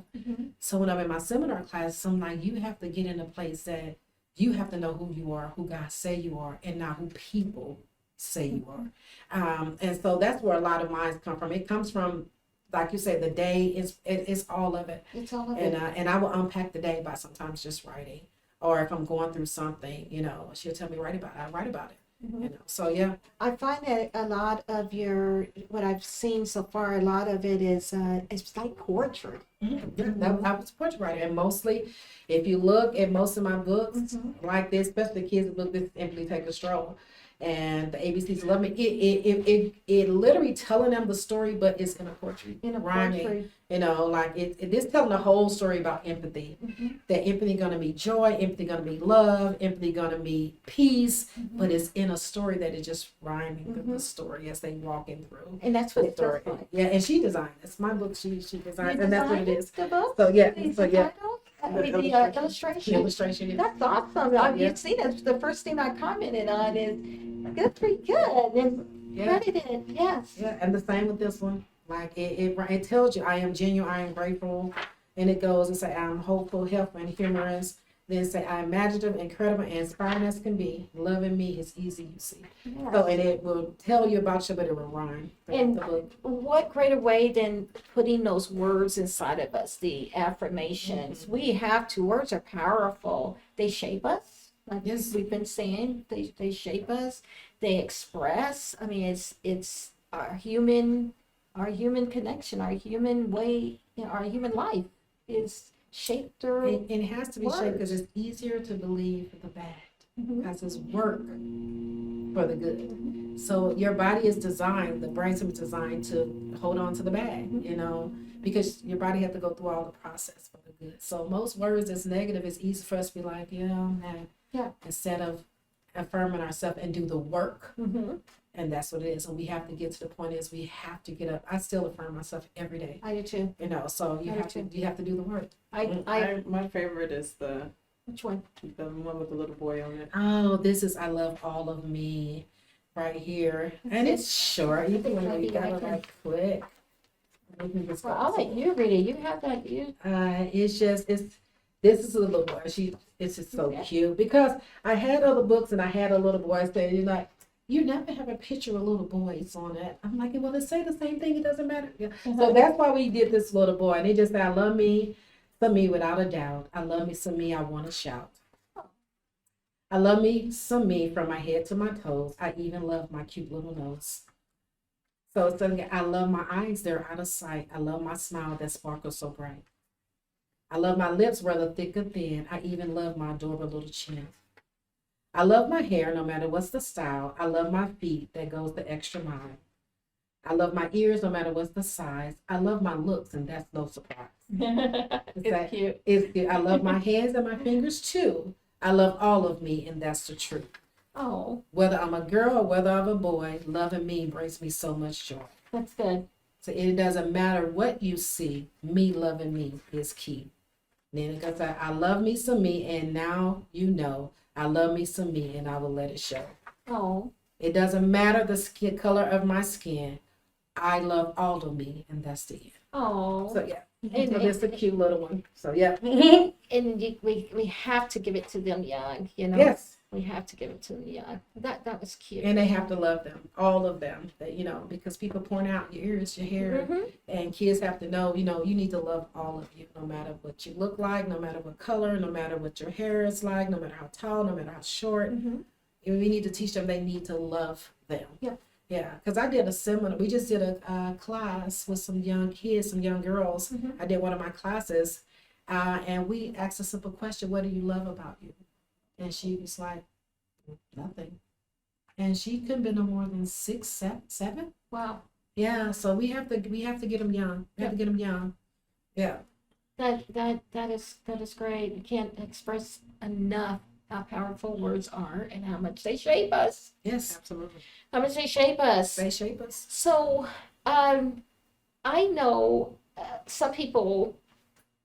So when I'm in my seminar classes, I'm like, you have to get in a place that you have to know who you are, who God say you are, and not who people say you are. And so that's where a lot of mine come from. It comes from, like you say, the day it's all of it. It's all of it. And I will unpack the day by sometimes just writing, or if I'm going through something, you know, she'll tell me write about it. I write about it. You know, so yeah. I find that a lot of what I've seen so far, a lot of it is it's like poetry. Yeah, I was a portrait writer, and mostly, if you look at most of my books, like this, especially the kids' book, this Simply Take a Stroll, and the ABCs Love Me, it literally telling them the story, but it's in a poetry, rhyming. You know, like it's telling the whole story about empathy. That empathy gonna be joy, empathy gonna be love, empathy gonna be peace, but it's in a story that is just rhyming with the story as they walking through. And that's what it feels like. Yeah, and she designed it. It's my book. She designed, and that's what it is. The book? So yeah, The illustration. illustration. Yeah. That's awesome. You've seen it. The first thing I commented on is good, pretty good, and credited. Yes. Yeah, and the same with this one. Like it tells you, I am genuine, I am grateful, and it goes and say, I am hopeful, helpful, and humorous. Then say, I am imaginative, incredible, and inspiring as can be. Loving me is easy, you see. Yes. So, and it will tell you about you, but it will rhyme. And what greater way than putting those words inside of us, the affirmations. We have to. Words are powerful. They shape us. Like we've been saying, they shape us. They express. I mean, it's our human connection, our human way, our human life is shaped through. It has to be shaped because it's easier to believe the bad because it's work for the good. So your body is designed, the brain is designed to hold on to the bad, you know, because your body has to go through all the process for the good. So most words that's negative, it's easy for us to be like, yeah, I'm mad. Yeah. Instead of affirming ourselves and do the work And that's what it is. And we have to get to the point is we have to get up. I still affirm myself every day. I do too. You know, so you have to do the work. My favorite is which one? the one with the little boy on it. Oh, this is I love all of me right here. And it's short. You can read that right quick. Well, I'll let you read it. You have that. This is a little boy. It's just so cute because I had other books and I had a little boy saying, you're like, you never have a picture of little boys on it. I'm like, well, it say the same thing. It doesn't matter. Yeah. So that's why we did this little boy. And he just said, I love me, some me without a doubt. I love me, some me, I want to shout. I love me, some me from my head to my toes. I even love my cute little nose. So it's something, I love my eyes, they're out of sight. I love my smile that sparkles so bright. I love my lips, whether thick or thin. I even love my adorable little chin. I love my hair, no matter what's the style. I love my feet, that goes the extra mile. I love my ears, no matter what's the size. I love my looks, and that's no surprise. It's cute. It's cute. I love my hands and my fingers too. I love all of me, and that's the truth. Oh, Whether I'm a girl or whether I'm a boy, loving me brings me so much joy. that's good. So it doesn't matter what you see, me loving me is key. Then it goes, I love me some me, and now you know I love me some me, and I will let it show. Oh, It doesn't matter the skin color of my skin. I love all of me, and that's the end. oh. So yeah, And- so it's a cute little one. So yeah. And we have to give it to them young, you know. Yes. We have to give it to them young. That was cute. And they have to love them, all of them, that, you know, because people point out your ears, your hair, and kids have to know, you know, you need to love all of you, no matter what you look like, no matter what color, no matter what your hair is like, no matter how tall, no matter how short. And we need to teach them they need to love them. Yep. Yeah, because I did a seminar. We just did a class with some young kids, some young girls. I did one of my classes, and we asked a simple question: what do you love about you? And she was like, nothing. And she couldn't be no more than 6, 7. Wow. Yeah, so we have to get them young. We have to get them young. Yeah. That is great. You can't express enough how powerful words are and how much they shape us. Yes. Absolutely. How much they shape us. They shape us. So, I know some people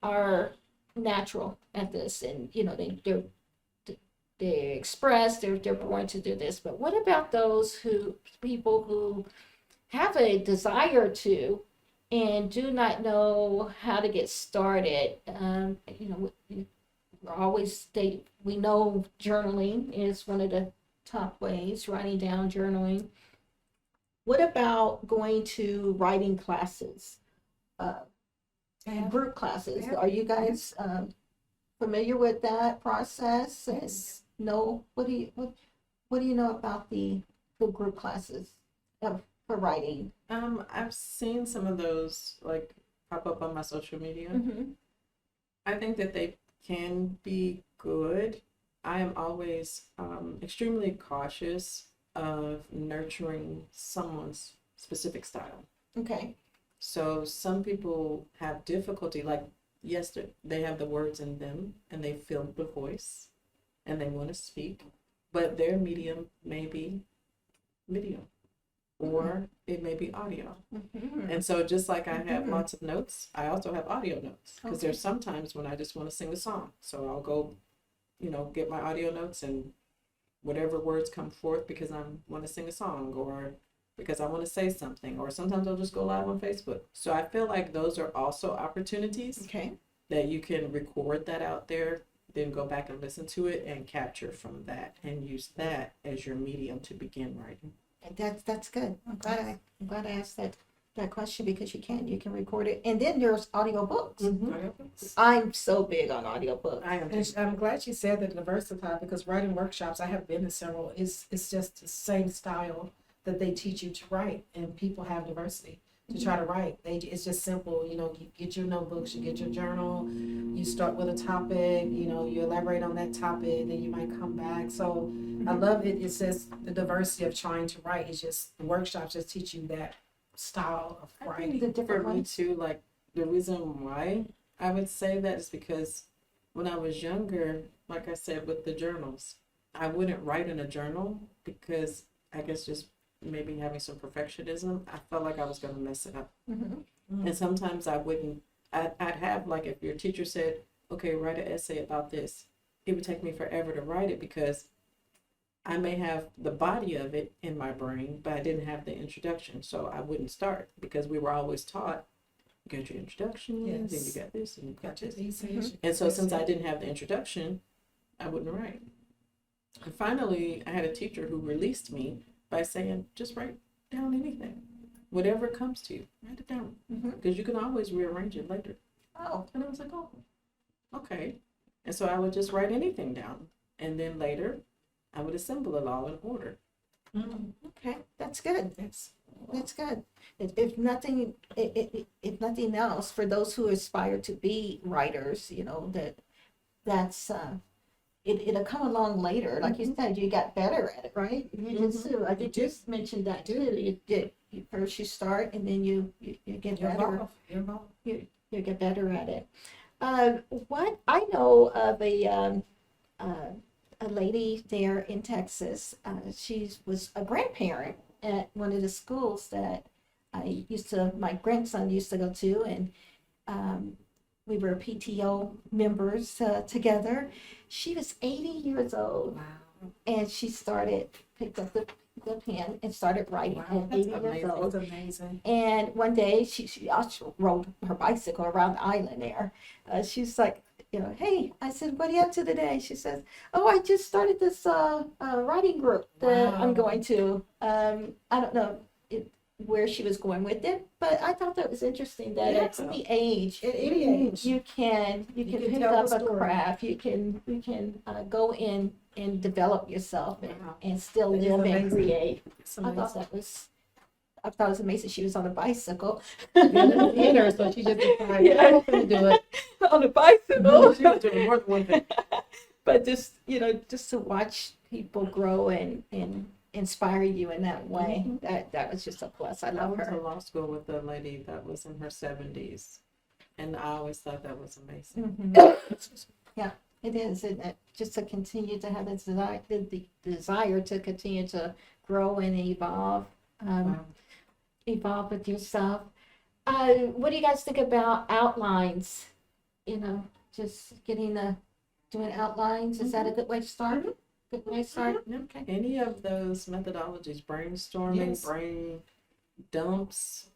are natural at this, and you know they express they're born to do this. But what about those people who have a desire to and do not know how to get started? You know, we know journaling is one of the top ways, writing down, journaling. What about going to writing classes, group classes? Yeah. Are you guys familiar with that process? Yes. No. What do you know about the group classes for writing? I've seen some of those like pop up on my social media. I think that they can be good. I am always extremely cautious of nurturing someone's specific style. Okay. So some people have difficulty, like yes, they have the words in them and they feel the voice and they want to speak, but their medium may be video or it may be audio. And so just like I have lots of notes, I also have audio notes because there's sometimes when I just want to sing a song. So I'll go, you know, get my audio notes and whatever words come forth because I want to sing a song or because I want to say something, or sometimes I'll just go live on Facebook. So I feel like those are also opportunities that you can record that out there, then go back and listen to it and capture from that and use that as your medium to begin writing. That's good. I'm glad I asked that question because you can record it, and then there's audiobooks. I'm so big on audiobooks. And I'm glad you said that diversify, because writing workshops, I have been in several, it's just the same style that they teach you to write, and people have diversity to try to write. It's just simple, you know, you get your notebooks, you get your journal, you start with a topic, you know, you elaborate on that topic, then you might come back. So I love it. It says the diversity of trying to write. It's just the workshops just teach you that style of writing. For me too, like the reason why I would say that is because when I was younger, like I said with the journals, I wouldn't write in a journal because I guess just maybe having some perfectionism, I felt like I was going to mess it up. Mm-hmm. And sometimes I wouldn't, I'd have, like, if your teacher said, okay, write an essay about this, it would take me forever to write it because I may have the body of it in my brain, but I didn't have the introduction. So I wouldn't start because we were always taught, you got your introduction, then you got this, and you got this. Mm-hmm. And so since I didn't have the introduction, I wouldn't write. And finally, I had a teacher who released me by saying, just write down anything. Whatever comes to you, write it down. Because you can always rearrange it later. Oh. And I was like, oh, okay. And so I would just write anything down. And then later, I would assemble it all in order. Okay, that's good. That's good. If nothing, if nothing else, for those who aspire to be writers, you know, that's it'll come along later. Like you said, you got better at it, right? You just I think you just mentioned that too. First you start, and then you get better. You get better at it. What I know of a lady there in Texas. She was a grandparent at one of the schools that my grandson used to go to, and we were PTO members together. She was 80 years old. Wow. And she picked up the pen and started writing at 80 years old. That's amazing. And one day she also rode her bicycle around the island there. She's like, you know, hey, I said, what are you up to today? She says, oh, I just started this writing group that I'm going to. I don't know where she was going with it, but I thought that was interesting that at any age, you can pick up a craft. You can go in and develop yourself and still live and create. I thought it was amazing. She was on a bicycle. So she just decided, I'm going to do it. On a bicycle. She was doing more than one thing. But just to watch people grow and inspire you in that way, that was just a plus. I love her. I went to law school with a lady that was in her 70s, and I always thought that was amazing. Yeah, it is, isn't it? Just to continue to have the desire to continue to grow and evolve. Evolve with yourself. What do you guys think about outlines? You know, just doing outlines. Is that a good way to start? Good way to start? Okay. Any of those methodologies, brainstorming, brain dumps,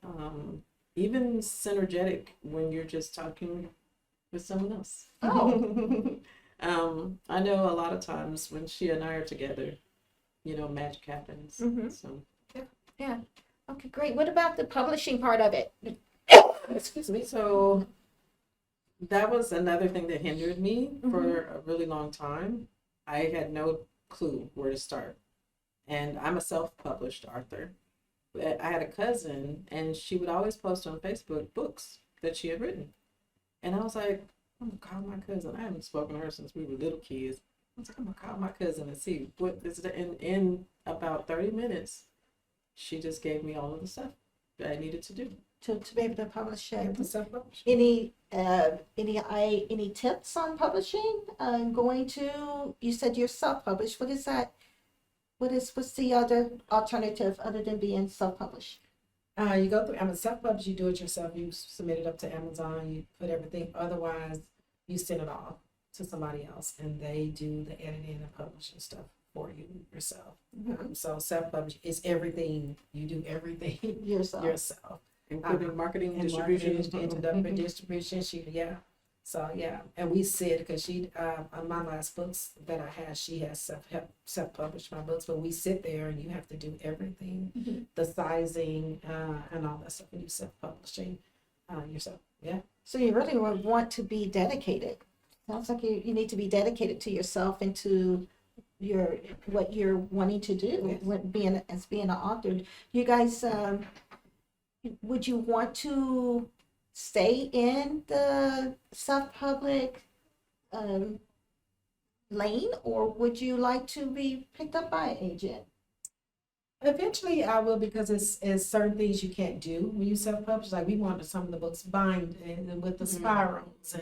even synergetic when you're just talking with someone else. Oh. I know a lot of times when she and I are together, magic happens. So yeah. Okay, great. What about the publishing part of it? Excuse me. So that was another thing that hindered me for a really long time. I had no clue where to start. And I'm a self-published author. I had a cousin, and she would always post on Facebook books that she had written. And I was like, I'm going to call my cousin. I haven't spoken to her since we were little kids. I was like, I'm going to call my cousin and see what is it. And in about 30 minutes, she just gave me all of the stuff that I needed to do. To be able to publish it. Self-publish. Any tips on publishing? You said you're self-published. What is that? What's the other alternative other than being self-published? You go through self-published, you do it yourself, you submit it up to Amazon, you put everything, otherwise you send it off to somebody else and they do the editing and publishing stuff for you yourself. So self-published is everything, you do everything yourself. Including marketing, distribution. Distribution, and we said, because she, on my last books that I had, she has self-published my books, but we sit there and you have to do everything, the sizing, and all that stuff, when you self-publishing yourself, So you really want to be dedicated. Sounds like you need to be dedicated to yourself and to what you're wanting to do, being an author. You guys, would you want to stay in the self-public lane, or would you like to be picked up by an agent? Eventually I will, because it's certain things you can't do when you self-publish. Like we wanted some of the books bind and with the spirals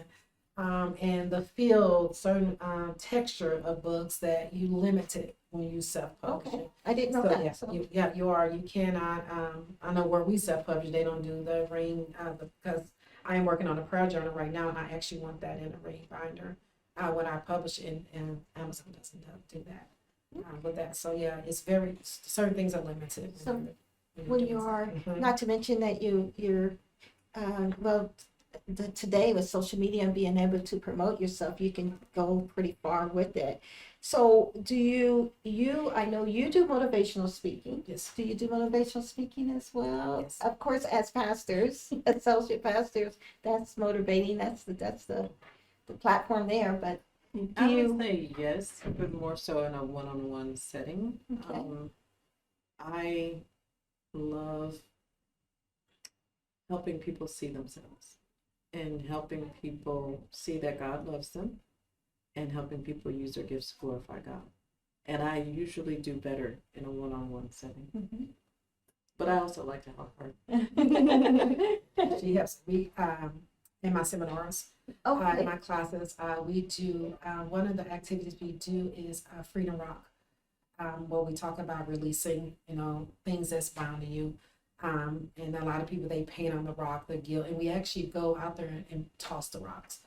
and the feel, certain texture of books that you limited when you self-publish. Okay, I didn't know So that. yeah, So. you are. You cannot. I know where we self-publish, they don't do the ring because I am working on a prayer journal right now, and I actually want that in a ring binder when I publish it, and Amazon doesn't do that with that. So yeah, it's very certain things are limited. So when you are, not to mention that you're, well, today with social media and being able to promote yourself, you can go pretty far with it. So do you, I know you do motivational speaking. Yes. Do you do motivational speaking as well? Yes. Of course, as pastors, associate pastors, that's motivating. That's the platform there. But do I you? would say yes, but more so in a one-on-one setting. Okay. I love helping people see themselves and helping people see that God loves them and helping people use their gifts to glorify God. And I usually do better in a one-on-one setting. Mhm. But I also like to help her. She helps me in my seminars, Okay. in my classes. We do one of the activities we do is Freedom Rock, where we talk about releasing, things that's bounding you. And a lot of people, they paint on the rock, the guilt, and we actually go out there and toss the rocks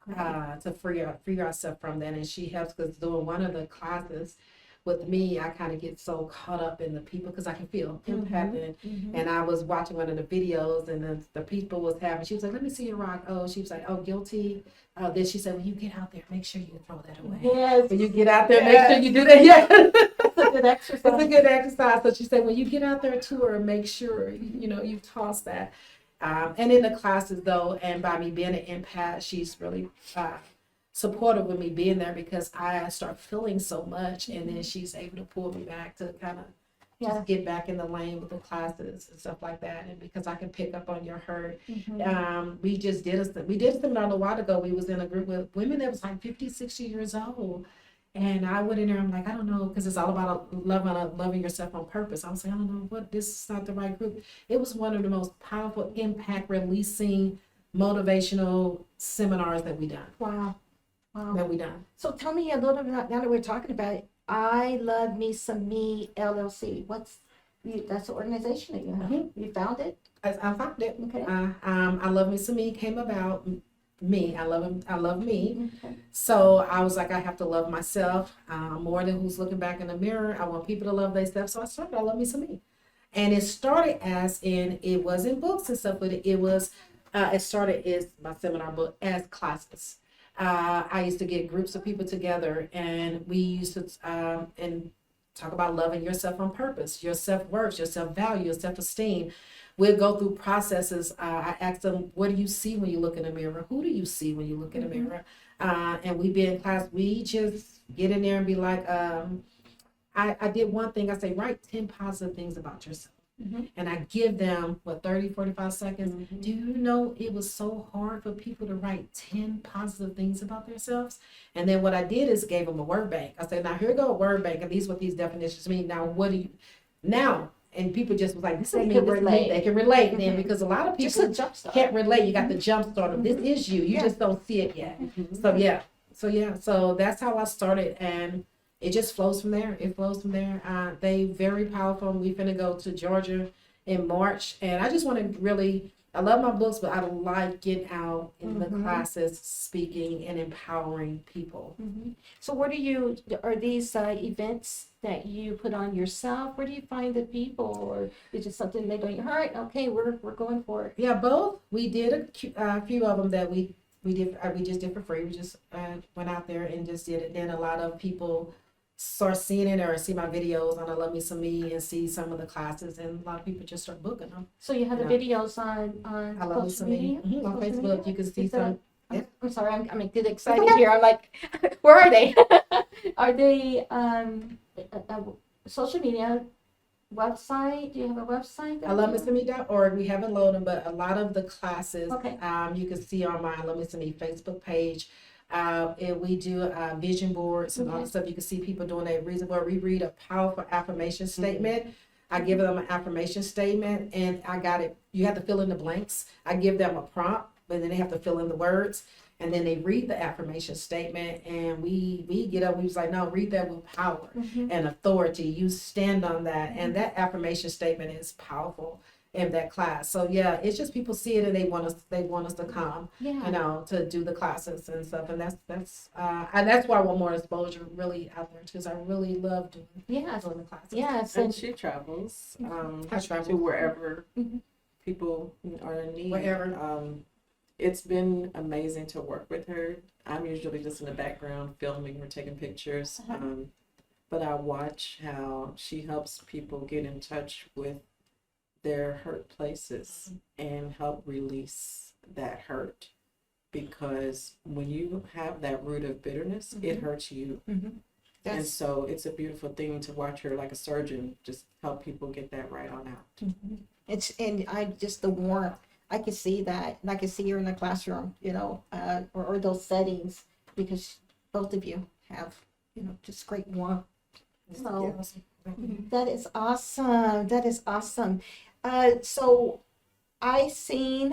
to free ourselves from that. And she helps because doing one of the classes with me, I kind of get so caught up in the people because I can feel impacted. And I was watching one of the videos, and the people was having. She was like, "Let me see your rock." Oh, she was like, "Oh, guilty." Then she said, "When you get out there, make sure you throw that away." Yes. When you get out there, make sure you do that. Yeah. It's a good exercise. It's a good exercise. So she said, when you get out there to her, make sure you toss that. And in the classes though, and by me being an empath, she's really supportive with me being there because I start feeling so much, and then she's able to pull me back to kind of just get back in the lane with the classes and stuff like that. And because I can pick up on your hurt, we just did a seminar a while ago. We was in a group with women that was like 50, 60 years old. And I went in there, I'm like, I don't know, because it's all about loving yourself on purpose. I was like, I don't know this is not the right group. It was one of the most powerful impact releasing motivational seminars that we done. Wow. That we done. So tell me a little bit, now that we're talking about it, I Love Me Some Me LLC. That's the organization that you have. You found it? I found it. Okay. I Love Me Some Me came about me. I love me. Okay. So I was like, I have to love myself more than who's looking back in the mirror. I want people to love themselves. So I started I Love Me Some Me. And it started it wasn't books and stuff, but it started as my seminar book as classes. I used to get groups of people together, and we used to and talk about loving yourself on purpose, your self-worth, your self-value, your self-esteem. We'll go through processes. I asked them, what do you see when you look in the mirror? Who do you see when you look in the mirror? And we be in class, we just get in there and be like, I did one thing. I say, write 10 positive things about yourself. And I give them 30, 45 seconds. Do you know it was so hard for people to write 10 positive things about themselves? And then what I did is gave them a word bank. I said, now here go a word bank, and these what these definitions mean. Now what do you now? And people just was like, this is me, this is me. They can relate then, because a lot of people can't relate. You got the jump starter. This is you. You just don't see it yet. So that's how I started, and it just flows from there. It flows from there. They very powerful. We finna go to Georgia in March, and I just want to really. I love my books, but I like getting out in the classes, speaking and empowering people. So where are these events that you put on yourself? Where do you find the people, or is it something they go, all right, okay, we're going for it? Yeah, both. We did a few of them that we just did for free. We just went out there and just did it. Then a lot of people start seeing it or see my videos on I Love Me Some Me and see some of the classes, and a lot of people just start booking them. So you have the videos on I Love Me Some Me on Facebook. You can see some. Yeah. I'm sorry, I'm getting excited here. I'm like, where are they? Are they social media, website? Do you have a website? I Love Me Some Me.org. We haven't loaded them, but a lot of the classes you can see on my I Love Me Some Me Facebook page. And we do vision boards and all the stuff. You can see people doing a reason board. We read a powerful affirmation statement. I give them an affirmation statement, and I got it. You have to fill in the blanks. I give them a prompt, but then they have to fill in the words. And then they read the affirmation statement, and we get up. We was like, no, read that with power and authority. You stand on that, and that affirmation statement is powerful in that class. So yeah, it's just people see it and they want us to come, to do the classes and stuff. And that's why I want more exposure really out there, because I really love doing the classes. Yes, and she travels I travel to wherever people are in need. Wherever. It's been amazing to work with her. I'm usually just in the background filming or taking pictures, but I watch how she helps people get in touch with their hurt places and help release that hurt. Because when you have that root of bitterness, it hurts you. And so it's a beautiful thing to watch her, like a surgeon, just help people get that right on out. It's, and I just, the warmth, I can see that, and I can see her in the classroom, or those settings, because both of you have, just great warmth. So that is awesome. That is awesome. So I seen,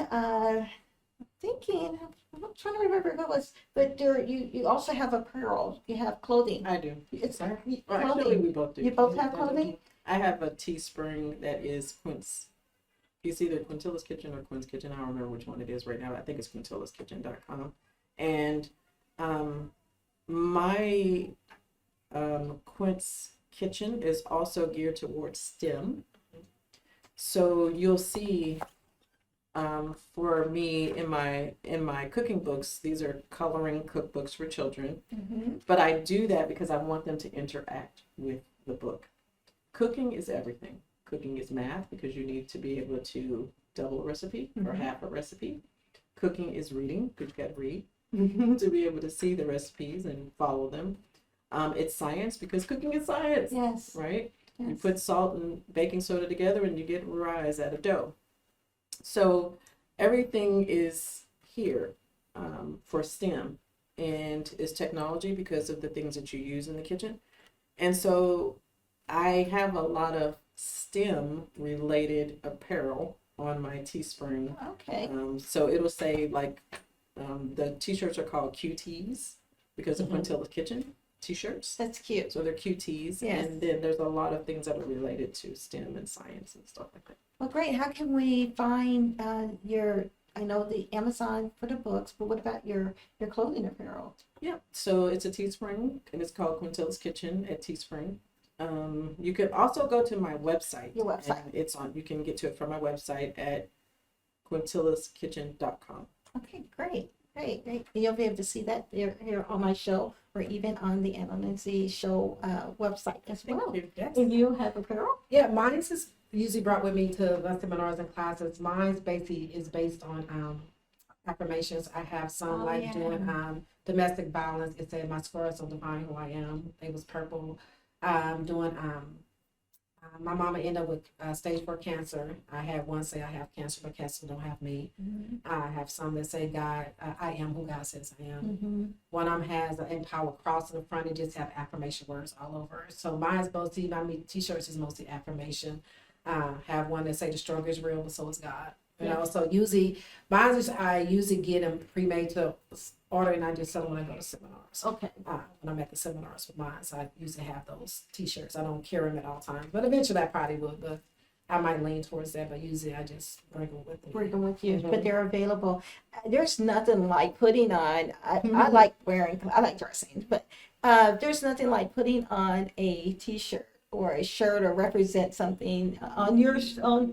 thinking, I'm trying to remember who it was, but you also have apparel. You have clothing. I do. It's Actually, clothing. we both do. You both have clothing? I have a Teespring that is Quint's. It's either Quintilla's Kitchen or Quinn's Kitchen. I don't remember which one it is right now. I think it's quintillaskitchen.com. And my Quint's Kitchen is also geared towards STEM. So you'll see, for me in my cooking books, these are coloring cookbooks for children. But I do that because I want them to interact with the book. Cooking is everything. Cooking is math, because you need to be able to double a recipe or half a recipe. Cooking is reading, because you got to read to be able to see the recipes and follow them. It's science, because cooking is science. Yes. Right? Yes. You put salt and baking soda together and you get rise out of dough. So everything is here for STEM, and is technology because of the things that you use in the kitchen. And so I have a lot of STEM related apparel on my Teespring. Okay. So it'll say like the t-shirts are called QTs because of Quintilla's Kitchen t-shirts. That's cute. So they're QTs. Yes. And then there's a lot of things that are related to STEM and science and stuff like that. Well, great. How can we find I know the Amazon for the books, but what about your clothing apparel? Yeah. So it's a Teespring, and it's called Quintilla's Kitchen at Teespring. You can also go to my website. Your website. You can get to it from my website at quintillaskitchen.com. Okay, great. You'll be able to see that here on my show, or even on the Linzie show website as well. Thank you. Yes. And you have apparel? Yeah, mine is usually brought with me to the seminars and classes. Mine's basically is based on affirmations. I have some doing domestic violence. It said, "My scars will define who I am." It was purple. Doing my mama ended up with stage 4 cancer. I had one say I have cancer, but cancer don't have me. I have some that say God, I am who God says I am. One of them has an empower cross in the front and just have affirmation words all over. So mine's mostly, t-shirts is mostly affirmation. Have one that say the struggle is real, but so is God. So usually I usually get them pre-made to order, and I just sell them when I go to seminars. Okay. When I'm at the seminars with mine, so I usually have those t-shirts. I don't carry them at all times, but eventually I probably would, but I might lean towards that, but usually I just bring them with me. Bring them with you, but they're available. There's nothing like putting on, I like dressing, but there's nothing like putting on a t-shirt or a shirt or represent something on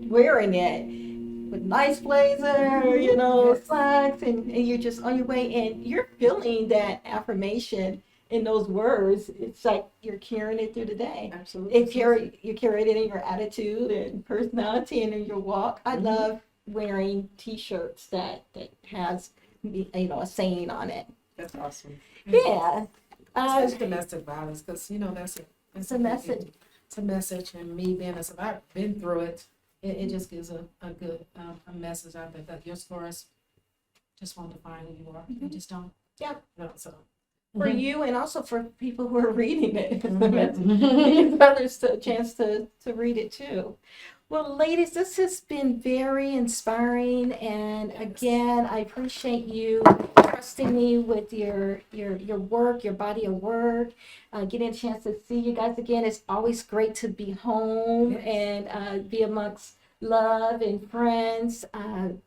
wearing it. With nice blazer, slacks, and you're just on your way, and you're feeling that affirmation in those words. It's like you're carrying it through the day. Absolutely. You carry it in your attitude and personality and in your walk. I love wearing t-shirts that has a saying on it. That's awesome. Yeah. Especially domestic violence, because It's a message. It's a message, and me being a survivor, been through it. It just gives a good a message out there that your scars just won't define who you are. You just don't. Yeah. So For you, and also for people who are reading it. It gives others a chance to read it too. Well, ladies, this has been very inspiring, and again, I appreciate you trusting me with your work, your body of work, getting a chance to see you guys again. It's always great to be home and be amongst love and friends.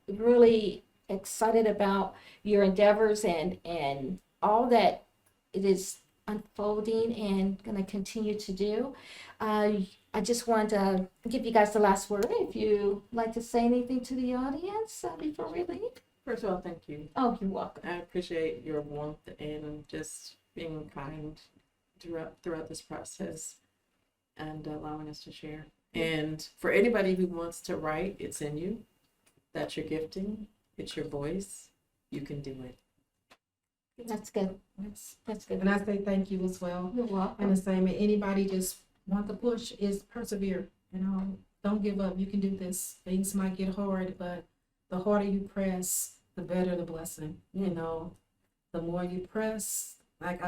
Really excited about your endeavors and all that it is unfolding and going to continue to do. I just want to give you guys the last word. If you like to say anything to the audience before we leave. First of all, thank you. Oh, you're welcome. I appreciate your warmth and just being kind throughout this process and allowing us to share. And for anybody who wants to write, it's in you. That's your gifting. It's your voice. You can do it. That's good. That's good. And I say thank you as well. You're welcome. And the same, anybody just want the push is persevere. You know, don't give up. You can do this. Things might get hard, but the harder you press, the better the blessing. You know, the more you press, like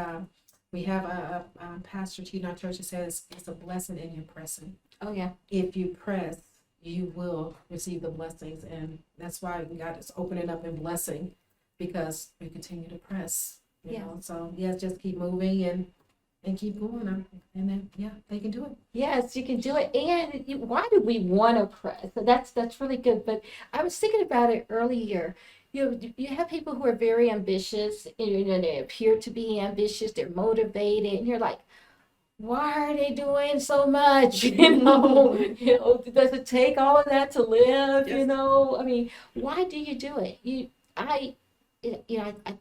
we have a pastor in our church that says it's a blessing in your pressing. Oh yeah. If you press, you will receive the blessings, and that's why God is opening up in blessing, because we continue to press. You know, so yes, just keep moving and keep going, and then they can do it. Yes, you can do it. And why do we want to press? That's really good. But I was thinking about it earlier. You have people who are very ambitious, and they appear to be ambitious. They're motivated, and you're like, why are they doing so much? You know, does it take all of that to live? Yes. You know, I mean, why do you do it? I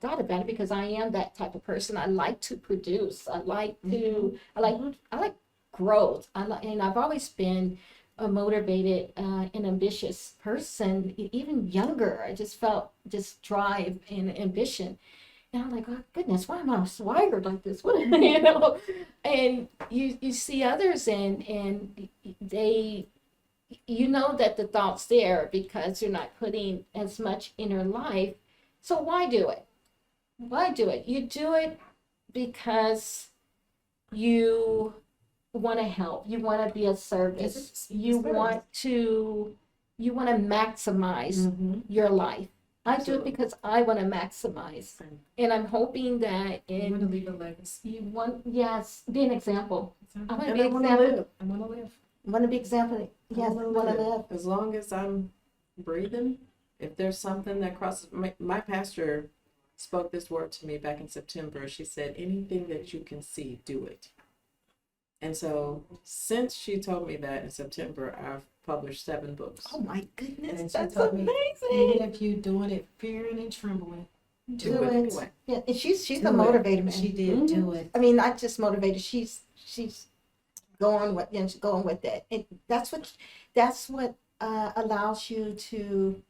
thought about it because I am that type of person. I like to produce. I like growth. And I've always been a motivated and ambitious person. Even younger, I just felt drive and ambition. And I'm like, oh goodness, why am I swaggered like this? What, you know? And you see others and they, you know that the thought's there because you're not putting as much inner life. So why do it? Why do it? You do it because you want to help. You want to be of service. You want to maximize your life. I do it because I want to maximize. And I'm hoping that You want to leave a legacy. Be an example. I want to be I an want to example. live. I want to live. I want to be example. Yes, I want to live. As long as I'm breathing, if there's something that crosses, my pastor spoke this word to me back in September. She said, anything that you can see, do it. And so since she told me that in September, I've published 7 books. Oh my goodness, And that's she told me, amazing. even if you're doing it fearing and trembling, Do it. anyway. Yeah, and she's Do a it. motivator, man. She did do it. I mean, not just motivated. She's going with it. And that's what allows you to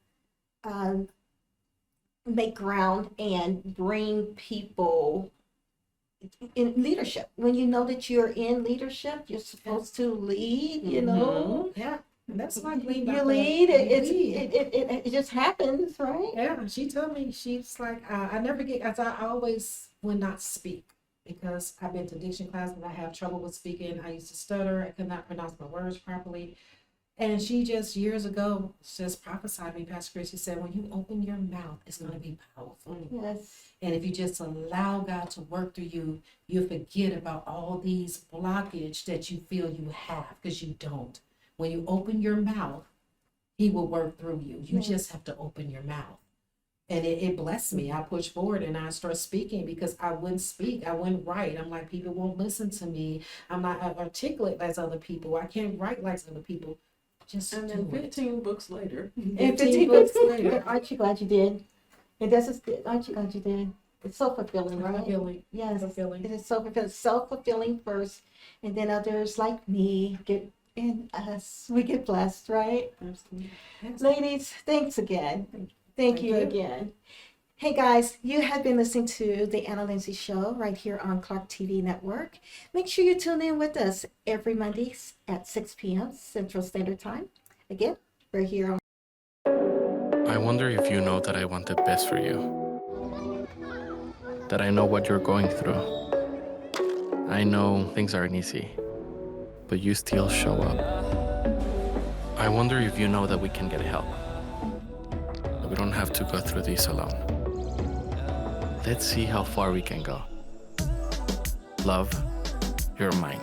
make ground and bring people in leadership. When you know that you're in leadership, you're supposed to lead. You know, Yeah. And that's like lead. you lead. It just happens, right? Yeah, she told me, she's like, I never get, as I always would not speak because I've been to diction class and I have trouble with speaking. I used to stutter. I could not pronounce my words properly. And she just years ago just prophesied me, Pastor Chris. She said, when you open your mouth, it's going to be powerful. Yes. And if you just allow God to work through you, you forget about all these blockage that you feel you have, because you don't. When you open your mouth, he will work through you. You just have to open your mouth. And it blessed me. I pushed forward and I started speaking because I wouldn't speak. I wouldn't write. I'm like, people won't listen to me. I'm not articulate as other people. I can't write like other people. Just And then do it. 15 books later. And 15 books later. Aren't you glad you did? And aren't you glad you did? It's so fulfilling, right? Fulfilling. Yes. Fulfilling. It is so fulfilling. Self-fulfilling first, and then others like me get in us. We get blessed, right? Absolutely. Ladies, thanks again. Thank you again. Hey guys, you have been listening to the Anna Linzie Show right here on Clarke TV Network. Make sure you tune in with us every Mondays at 6 p.m. Central Standard Time. Again, we're here on. I wonder if you know that I want the best for you. That I know what you're going through. I know things aren't easy, but you still show up. I wonder if you know that we can get help. That we don't have to go through this alone. Let's see how far we can go. Love your mind.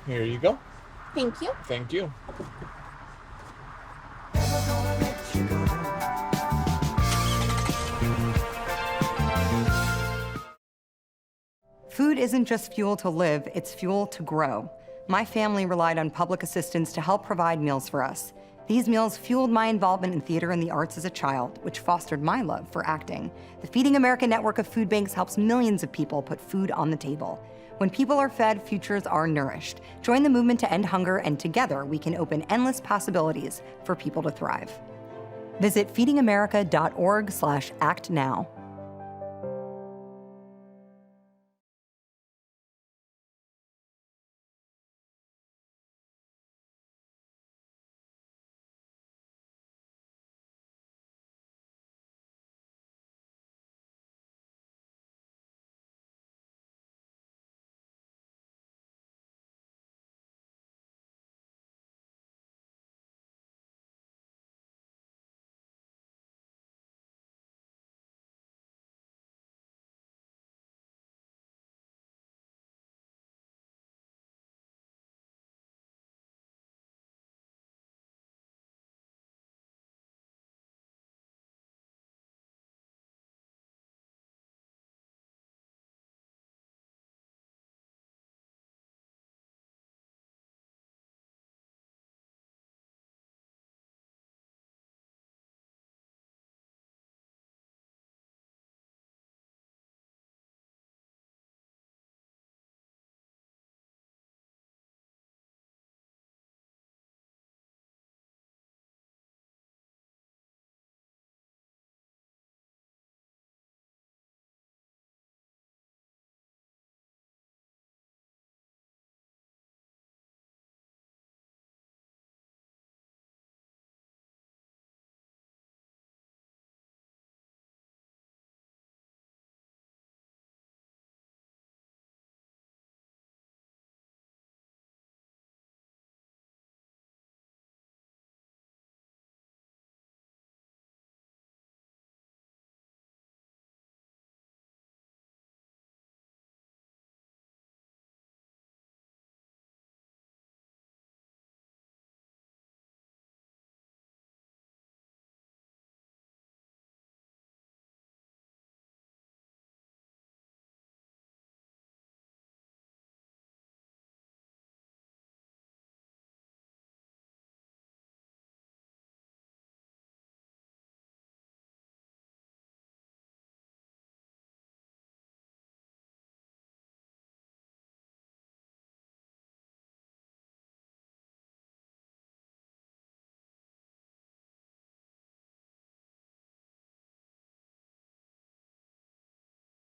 Here you go. Thank you. Thank you. Food isn't just fuel to live, it's fuel to grow. My family relied on public assistance to help provide meals for us. These meals fueled my involvement in theater and the arts as a child, which fostered my love for acting. The Feeding America network of food banks helps millions of people put food on the table. When people are fed, futures are nourished. Join the movement to end hunger, and together we can open endless possibilities for people to thrive. Visit feedingamerica.org/actnow.